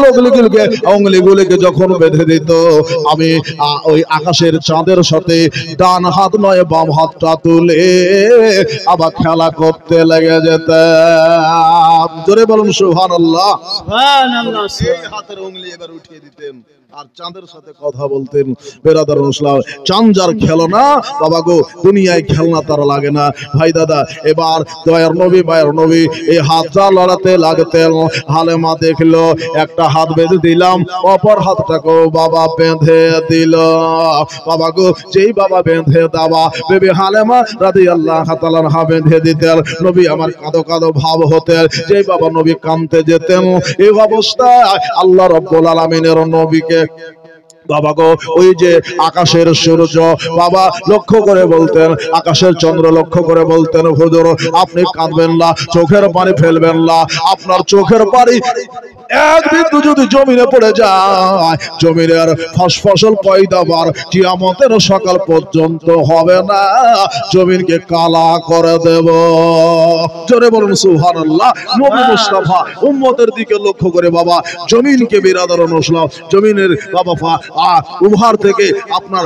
অঙ্গুলিগুলিকে যখন বেঁধে দিত, আমি ওই আকাশের চাঁদের সাথে ডান হাত নয় বাম হাতটা তুলে আবার খেলা করতে লেগে যেতাম। জোরে বলুন সুবহানাল্লাহ। সুবহানাল্লাহ। এই হাতের উঙ্গলি এবার উঠিয়ে দিতেন আর চাঁদের সাথে কথা বলতেন। বেরাদার মুসলাম, চাঁদ যার খেলনা বাবা গো, দুনিয়ায় খেলনা তার লাগে না। ভাই দাদা, এবার দয়ার নবী মায়ের নবী এই হাতটা লড়াতে লাগতেন। হালেমা দেখলো একটা হাত বেঁধে দিলাম, অপর হাতটাকেও বাবা বেঁধে দিল। বাবা গো, যেই বাবা বেঁধে দেওয়া বেবি হালেমা রাদিয়াল্লাহু তাআলা আনহা বেঁধে দিতেন। নবী আমার কাঁদো কাঁদো ভাব হতেন। যেই বাবা নবী কাঁদতে যেতেন, এই অবস্থায় আল্লাহ রাব্বুল আলামিনের নবীকে বাবা গো ওই যে আকাশের সূর্য বাবা লক্ষ্য করে বলতেন, আকাশের চন্দ্র লক্ষ্য করে বলতেন, হুজুর আপনি কাঁদবেন না, চোখের পানি ফেলবেন না। আপনার চোখের পানি এক বিন্দু যদি জমিনে পড়ে যায়, জমিনের ফসল পয়দাবার কিয়ামতের সকাল পর্যন্ত হবে না, জমিনকে কালা করে দেব। জোরে বলুন সুবহানাল্লাহ। নবী মুস্তাফা উম্মতের দিকে লক্ষ্য করে বাবা জমিনকে বিরাদার মুসলাম, জমিনের বাবা উভার থেকে আপনার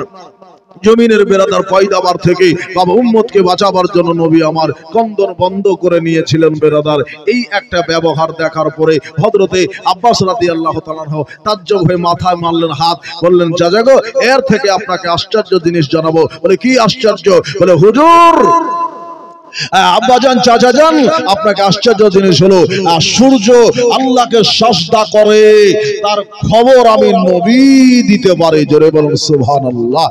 জমিনের বেরাদার পয়দাবার থেকে বাবা উম্মতকে বাঁচাবার জন্য নবী আমার কন্দন বন্ধ করে নিয়েছিলেন। বেরাদার এই একটা ব্যবহার দেখার পরে হযরতে আব্বাস রাদিয়াল্লাহু তাআলা তাজ্জব হয়ে মাথায় মারলেন হাত, বললেন চাচা গো, এর থেকে আপনাকে আশ্চর্য জিনিস জানাবো। বলে কি আশ্চর্য? বলে হুজুর আব্বাজান চাচাজান আপনাকে আশ্চর্য জিনিস হলো, সূর্য আল্লাহকে সাজদা করে তার খবর আমি নবী দিতে পারি। জোরে বলুন সুবহানাল্লাহ।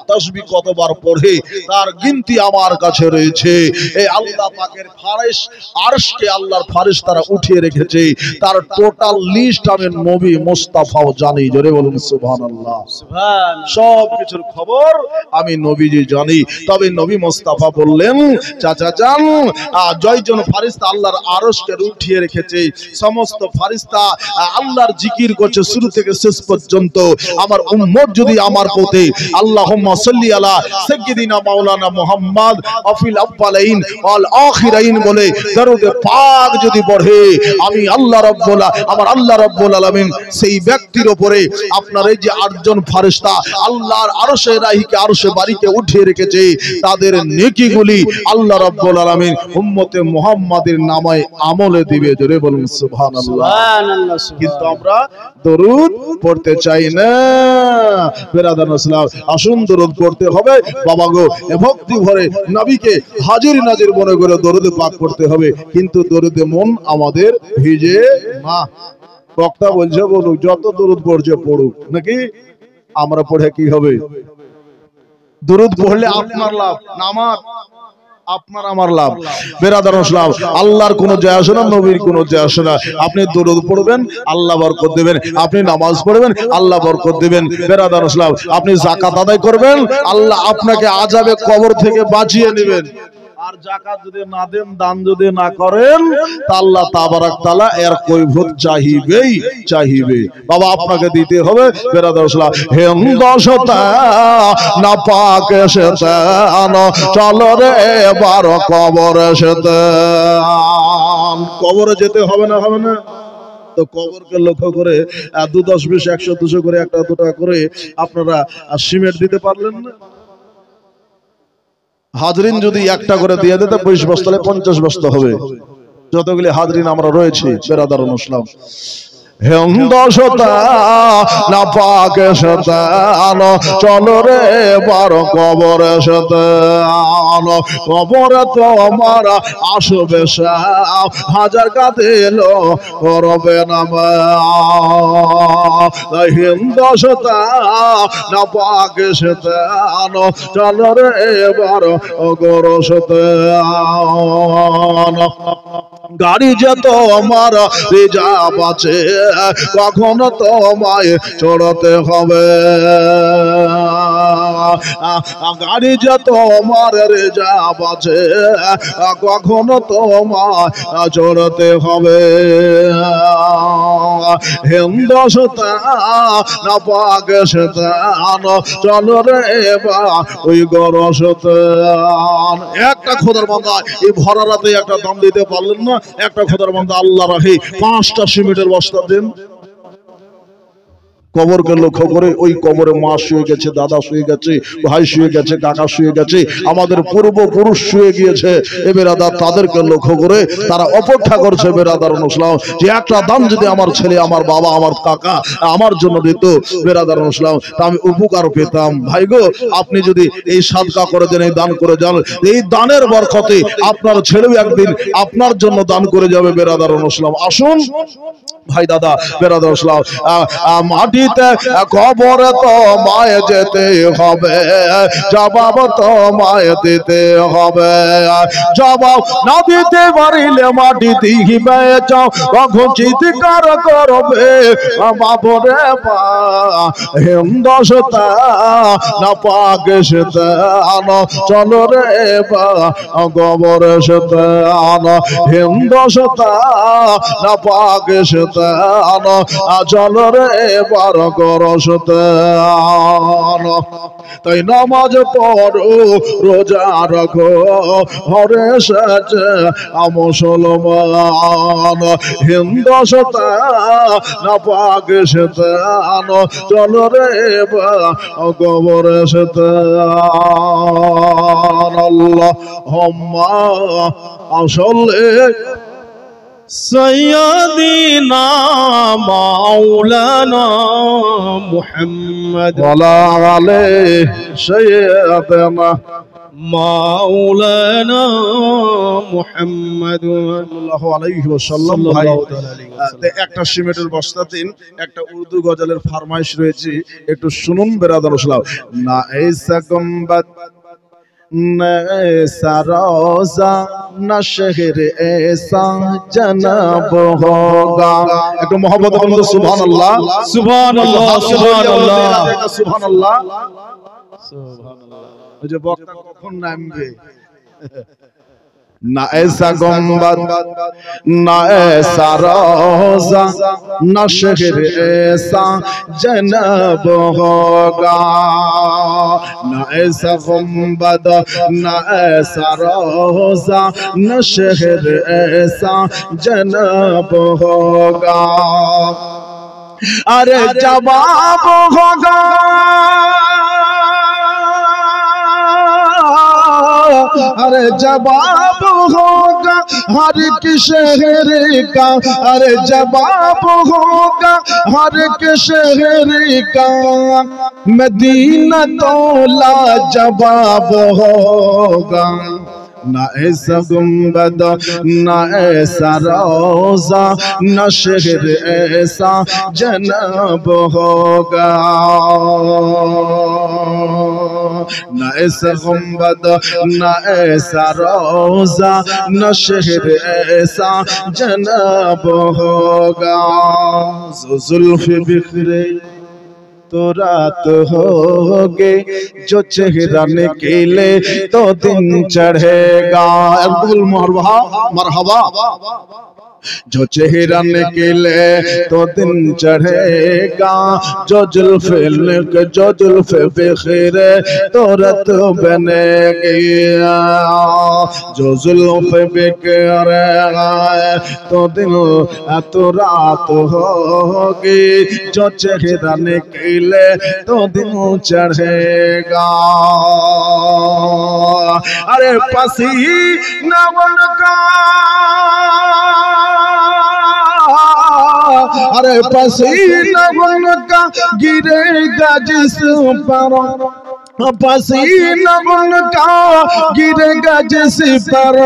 তাসবিহ কতবার পড়ে তার গিনতি আমার কাছে রয়েছে। এই আল্লাহ পাকের ফারেশ আরশকে আল্লাহর ফেরেশতারা উঠিয়ে রেখেছে, তার টোটাল লিস্ট আমি নবী মুস্তাফাও জানি। জোরে বলুন সুবহানাল্লাহ। সুবহানাল্লাহ। সব কিছুর খবর আমি নবীজি জানি। তবে নবী মুস্তাফা বললেন চাচা যান, জয়জন ফারিস্তা আল্লাহর আরশকে উঠিয়ে রেখেছে, সমস্ত ফারিস্তা আল্লাহর জিকির করছে শুরু থেকে শেষ পর্যন্ত। আমার উম্মত যদি আমার পথে আল্লাহুম্মা সাল্লি আলা সাইয়্যিদিনা মাওলানা মুহাম্মদ আফিল আউয়ালাইন ওয়াল আখিরাইন বলে দরুদে পাক যদি পড়ে, আমি আল্লাহ রাব্বুল আলামিন সেই ব্যক্তির উপরে আপনার এই যে 8 জন ফেরেশতা আল্লাহর আরশে রাহিকে আরশে বাড়িকে উঠিয়ে রেখেছে, তাদের নেকিগুলি আল্লাহ রাব্বুল আলামিন উম্মতে মুহাম্মাদের নামায় আমলে দিবে। জোরে বলুন সুবহানাল্লাহ। সুবহানাল্লাহ। কিন্তু আমরা দরুদ পড়তে চাই না। বেরাদার ইসলাম, আসুন দরুদ পড়তে হবে বাবা গো, ভক্তি ভরে নবীকে হাজির নাজির মনে করে দরুদে পাক করতে হবে। কিন্তু দরুদে মন আমাদের ভিজে না। বক্তা বলছে বলুক, যত দরুদ পড়ছে পড়ুক, নাকি আমরা পড়ে কি হবে? দরুদ পড়লে আপনার লাভ না আমার, আপনার আমার লাভ। বেরাদার ইসলাম, আল্লাহর কোনো যায় আসে না, নবীর কোনো যায় আসে না। আপনি দরুদ পড়বেন আল্লাহ বরকত দিবেন, আপনি নামাজ পড়বেন আল্লাহ বরকত দিবেন। বেরাদার ইসলাম, আপনি যাকাত আদায় করবেন আল্লাহ আপনাকে আযাবে কবর থেকে বাঁচিয়ে নেবেন। আর যাকাত যদি না দেন, দান যদি না করেন, তা আল্লাহ তাবারাক তাআলা এর কৈফিয়ত চাহিবে। বাবা আপনাকে দিতে হবে। বেরাদার ইসলাম, হিন্দশতা না পাক শয়তান চলো রে এবার কবরে শয়তান। কবরে যেতে হবে না, হবে না? তো কবরকে লক্ষ্য করে 2, 10, 20, 100, 200 করে 1 টাকা 2 টাকা করে আপনারা সিমেন্ট দিতে পারলেন না? হাজরিন যদি 1টা করে দিয়ে দিতে 20 বস্তা 50 বস্তা হবে। যতগুলি হাজরিন আমরা রয়েছি বেরাদার মুসলিম, হিন্দশতা না পাক শয়তান চলো রে এবার কবরে শয়তান। কবরে তোমার আসবে সব, হাজার কাঁদিলো করবে না। হিন্দশতা না পাক শয়তান চলো রে এবার কবরে শয়তান। গাড়ি যে তোমার রিজার্ভ আছে, কখনো তোমায় চড়তে হবে। গাড়ি যে তোমার রিজার্ভ আছে, কখনো তোমায় চড়তে হবে। হিন্দুস্তান পাকিস্তান চলো রে বা ওই গরস্তান। একটা খোদার বান্দা এই ভরা রাতে একটা দাম দিতে পারলেন না? একটা খোদার বান্দা আল্লাহ রাখি 5টা সিমেন্টের বস্তা দেন। কবরকে লক্ষ্য করে, ওই কবরে মা শুয়ে গেছে, দাদা শুয়ে গেছে, ভাই শুয়ে গেছে, কাকা শুয়ে গেছে, আমাদের পূর্বপুরুষ শুয়ে গিয়েছে। এ বেরাদার তাদেরকে লক্ষ্য করে তারা অপেক্ষা করছে বেরাদার মুসলাম, যে একটা দাম যদি আমার ছেলে, আমার বাবা, আমার কাকা আমার জন্য দিত বেরাদার মুসলাম, তা আমি উপকার পেতাম। ভাই গো, আপনি যদি এই সাদকা করে দেন, এই দান করে যান, এই দানের বরকতে আপনার ছেলেও একদিন আপনার জন্য দান করে যাবে বেরাদার মুসলাম। আসুন ভাই দাদা বেরাদার মুসলাম, মাটিতে কবরে তো মায়ে যেতে হবে, জবাব তো মায়ে দিতে হবে। জবাব না দিতে পারিলে মাটি দিবে, কখন চিৎকার করবে বাবরে পা। হিন্দুস্তান না পাকিস্তান চলো রে বা গবরস্তান। হিন্দুস্তান না পাকিস্তান চলো রে বার গরস্তান। তাই নামাজ পড়ো, রোজা রাখো, হরে সাজে মুসলমান। হিন্দুস্তান না পাকিস্তান চলো রে বা গবরস্তান। আল্লাহুম্মা সাল্লি سيدنا مولانا محمد ওয়ালা আলে সাইয়্যিদানা مولانا محمد সাল্লাল্লাহু আলাইহি ওয়াসাল্লাম। ভাই একটা সিমেন্টের বস্তা দিন, একটা উর্দু গজলের ফরমাইশ রয়েছে, একটু শুনুন বেরাদার মুসলাম। না ऐसा गुंबद न ऐसा रोजा न शहर ऐसा जनाब होगा। একটু मोहब्बत বলুন সুবহানাল্লাহ, সুবহানাল্লাহ, সুবহানাল্লাহ, সুবহানাল্লাহ, সুবহানাল্লাহ। ওই যে বক্তা কখন নামবে? ना ऐसा गुंबद ना ऐसा रोजा न शहर ऐसा जनाब होगा। ना ऐसा गुंबद ना ऐसा रोजा न शहर ऐसा जनाब होगा। अरे जवाब होगा, अरे जवाब होगा हर एक शहर का, अरे जवाब होगा हर एक शहर का। मदीना तो लाजवाब होगा। ना ऐसा गुंबद ना ऐसा रोजा न शहर ऐसा जनाब होगा। ना ऐसा गुंबद ना ऐसा रोजा न शहर ऐसा जनाब होगा। जो जुल्फ़ बिखरे तो रात होगे, जो चेहरा निकले तो दिन चढ़ेगा। अब्दुल मरहबा। जो चेहरा निकले तो दिन चढ़ेगा, जो जुल्फ बिखरे तो रात बनेगी। जो जुल्फ बिखरे तो दिन तो रात होगी, जो चेहरा निकले तो दिन चढ़ेगा। अरे पसीना उनका, अरे पसीना उनका गिरेगा जिस पर, पसीना उनका गिरेगा जिस पर,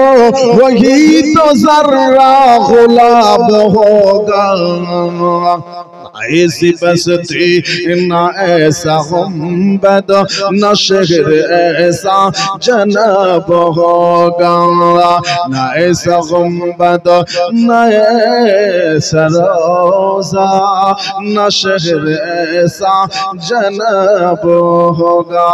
वही तो जर्रा गुलाब होगा। ऐसी बस्ती न ऐसा गुंबद न शहर ऐसा जनाब होगा न ऐसा गुंबद न ऐसा रोजा न शहर ऐसा जनाब होगा।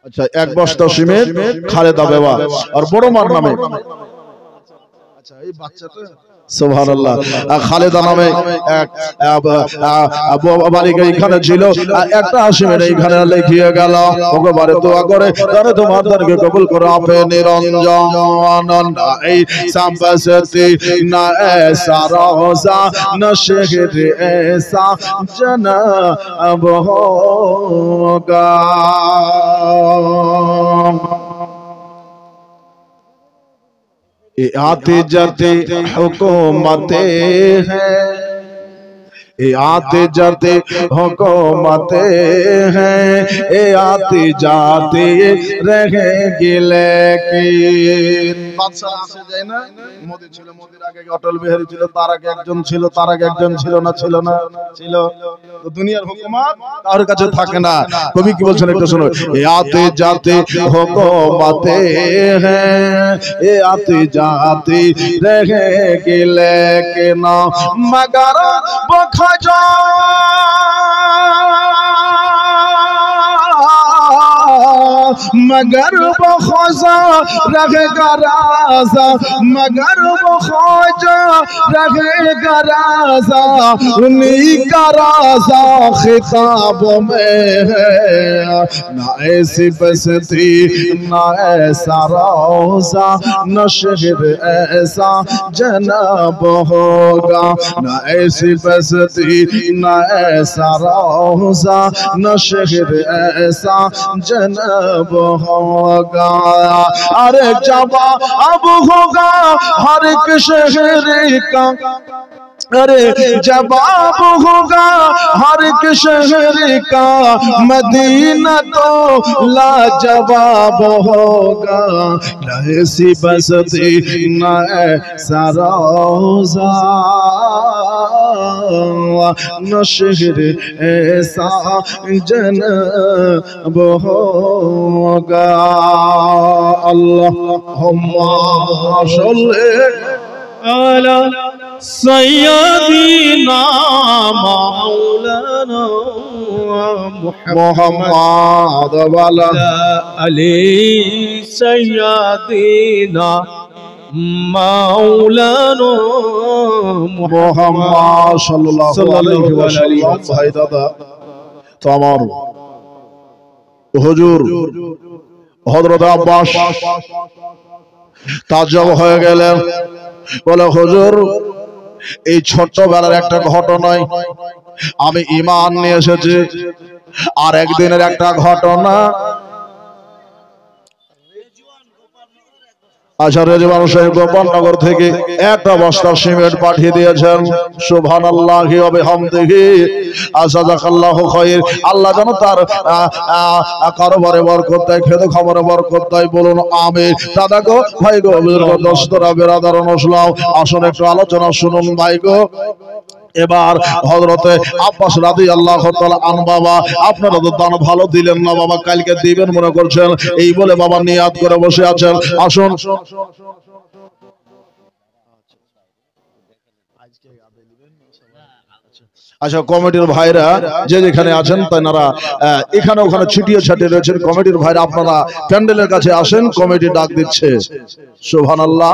अच्छा, एक बस्ता सिमेंट खालेदा बेवा और बड़ो मार नामे। अच्छा, এই বাচ্চাটা সুবহানাল্লাহ খালেদা নামে এক বালিকা এখানে ছিল, একটা সিমেন্ট এখানে লিখিয়ে গেল, ভগবান দোয়া করে তারে তোমার দরকে কবুল করে আপে নিরঞ্জন। এই সাম্বাসতি না ऐसा रोजा न शहर ऐसा जनाब होगा। ये आते जाते हुकूमतें हैं, ये आते जाते हुकूमतें हैं, ये आते जाते रहेंगी लेकिन। বাদশা আসে যায় না, মোদি ছিল, মোদির আগে অটল বিহারী ছিল, তার আগে একজন ছিল, তার আগে একজন ছিল না, ছিল না, ছিল। তো দুনিয়ার হুকুমত কার কাছে থাকে না। কবি কি বলছেন একটু শুনো। এ আতে জাতে হুকুমতে হ্যাঁ, এ আতে জাতে रहेंगे लेकिन मगर वो खजा मगर वो ख्वाजा रहेगा राजा, मगर वो ख्वाजा रहेगा राजा, उन्हीं का राजा खिताबों में है। ना ऐसी बस्ती ना ऐसा रोजा न शहर ऐसा जनाब होगा, ना ऐसी बस्ती ना ऐसा रोजा न शहर ऐसा जनाब होगा। अरे जवा अब होगा हर एक शहर का, अरे जवाब होगा हर एक शहर का, मदीना तो लाजवाब होगा। न ऐसी बस्ती न ऐसा रोजा न शहर ऐसा जनाब होगा। अल्लाहुम्मा सल्ली अला सय्यदीना मौलाना मुहम्मद वाला अली सय्यदीना मौलाना मुहम्मद सल्लल्लाहु अलैहि वसल्लम। भाई दादा तो আমার হুজুর হযরত আব্বাস তাজ্জব হয়ে গেলেন, বলে হুজুর এই ছোট্টবেলার একটা ঘটনায় আমি ঈমান নিয়ে এসেছি, আর একদিনের একটা ঘটনা। আচ্ছা, রেজওয়ান সাহেব গোপালনগর থেকে একটা বস্তা সিমেন্ট পাঠিয়ে দিয়েছেন। সুবহানাল্লাহি ওয়া বিহামদিহি, আযাযাকাল্লাহু খায়র। আল্লাহ যেন তার কারবারে বরকত দেয়, খেতে খাবারে বরকত দেয়, বলুন আমিন। দাদা গো, ভাই গো, বুজুর্গ, দোস্তরা, বেরাদার, নসলাও, আসুন একটু আলোচনা শুনুন ভাই গো। এবার হযরতে আব্বাস রাদিয়াল্লাহু তাআলা আন বাবা, আপনারা তো দান ভালো দিলেন না বাবা, কালকে দিবেন মনে করছেন, এই বলে বাবা নিয়াত করে বসে আছেন। আসুন আচ্ছা, কমিটির ভাইরা যে যেখানে আছেন তারা এখানে ওখানে ছিটিয়ে ছাটিয়ে রয়েছেন। কমিটির ভাইরা আপনারা প্যান্ডেলের কাছে আসেন, কমিটি ডাক দিচ্ছে। সুবহানাল্লাহ।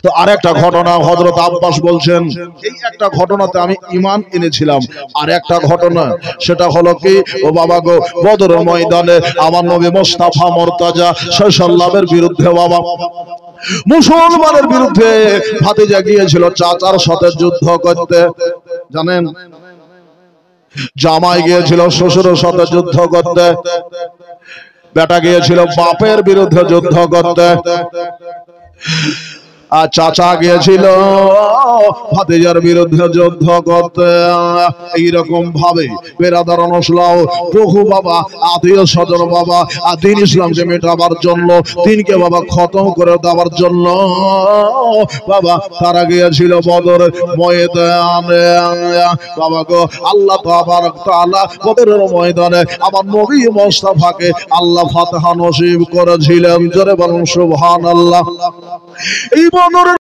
তো আরেকটা ঘটনা হযরত আব্বাস বলছেন, এই একটা ঘটনাতে আমি ঈমান এনেছিলাম। আর একটা ঘটনা সেটা হলো কি, ও বাবা গো, বদরের ময়দানে আমার নবী মুস্তাফা মুর্তজা সাল্লামের বিরুদ্ধে বাবা মুসলমানের বিরুদ্ধে ভাতিজা গিয়েছিল চাচার সাথে যুদ্ধ করতে। জানেন, জামাই গিয়েছিল শ্বশুরের সাথে যুদ্ধ করতে, বেটা গিয়েছিল বাপের বিরুদ্ধে যুদ্ধ করতে। আর চাচা গিয়েছিল ভাতিজার বিরুদ্ধে যুদ্ধ করতে। এইরকম ভাবে বেরাদার অনুসলাও বহু বাবা আত্মীয় স্বজন বাবা আর দিন ইসলামকে মেটাবার জন্য, দিনকে বাবা খতম করে দেওয়ার জন্য বাবা তারা গিয়েছিল বদরের ময়দানে। বাবা গো আল্লাহ তাবারক তাআলা বদরের ময়দানে আমার নবী মুস্তাফাকে আল্লাহ ফাতহা নসিব করেছিলেন। জোরে বলুন সুবহানাল্লাহ। এই বদরের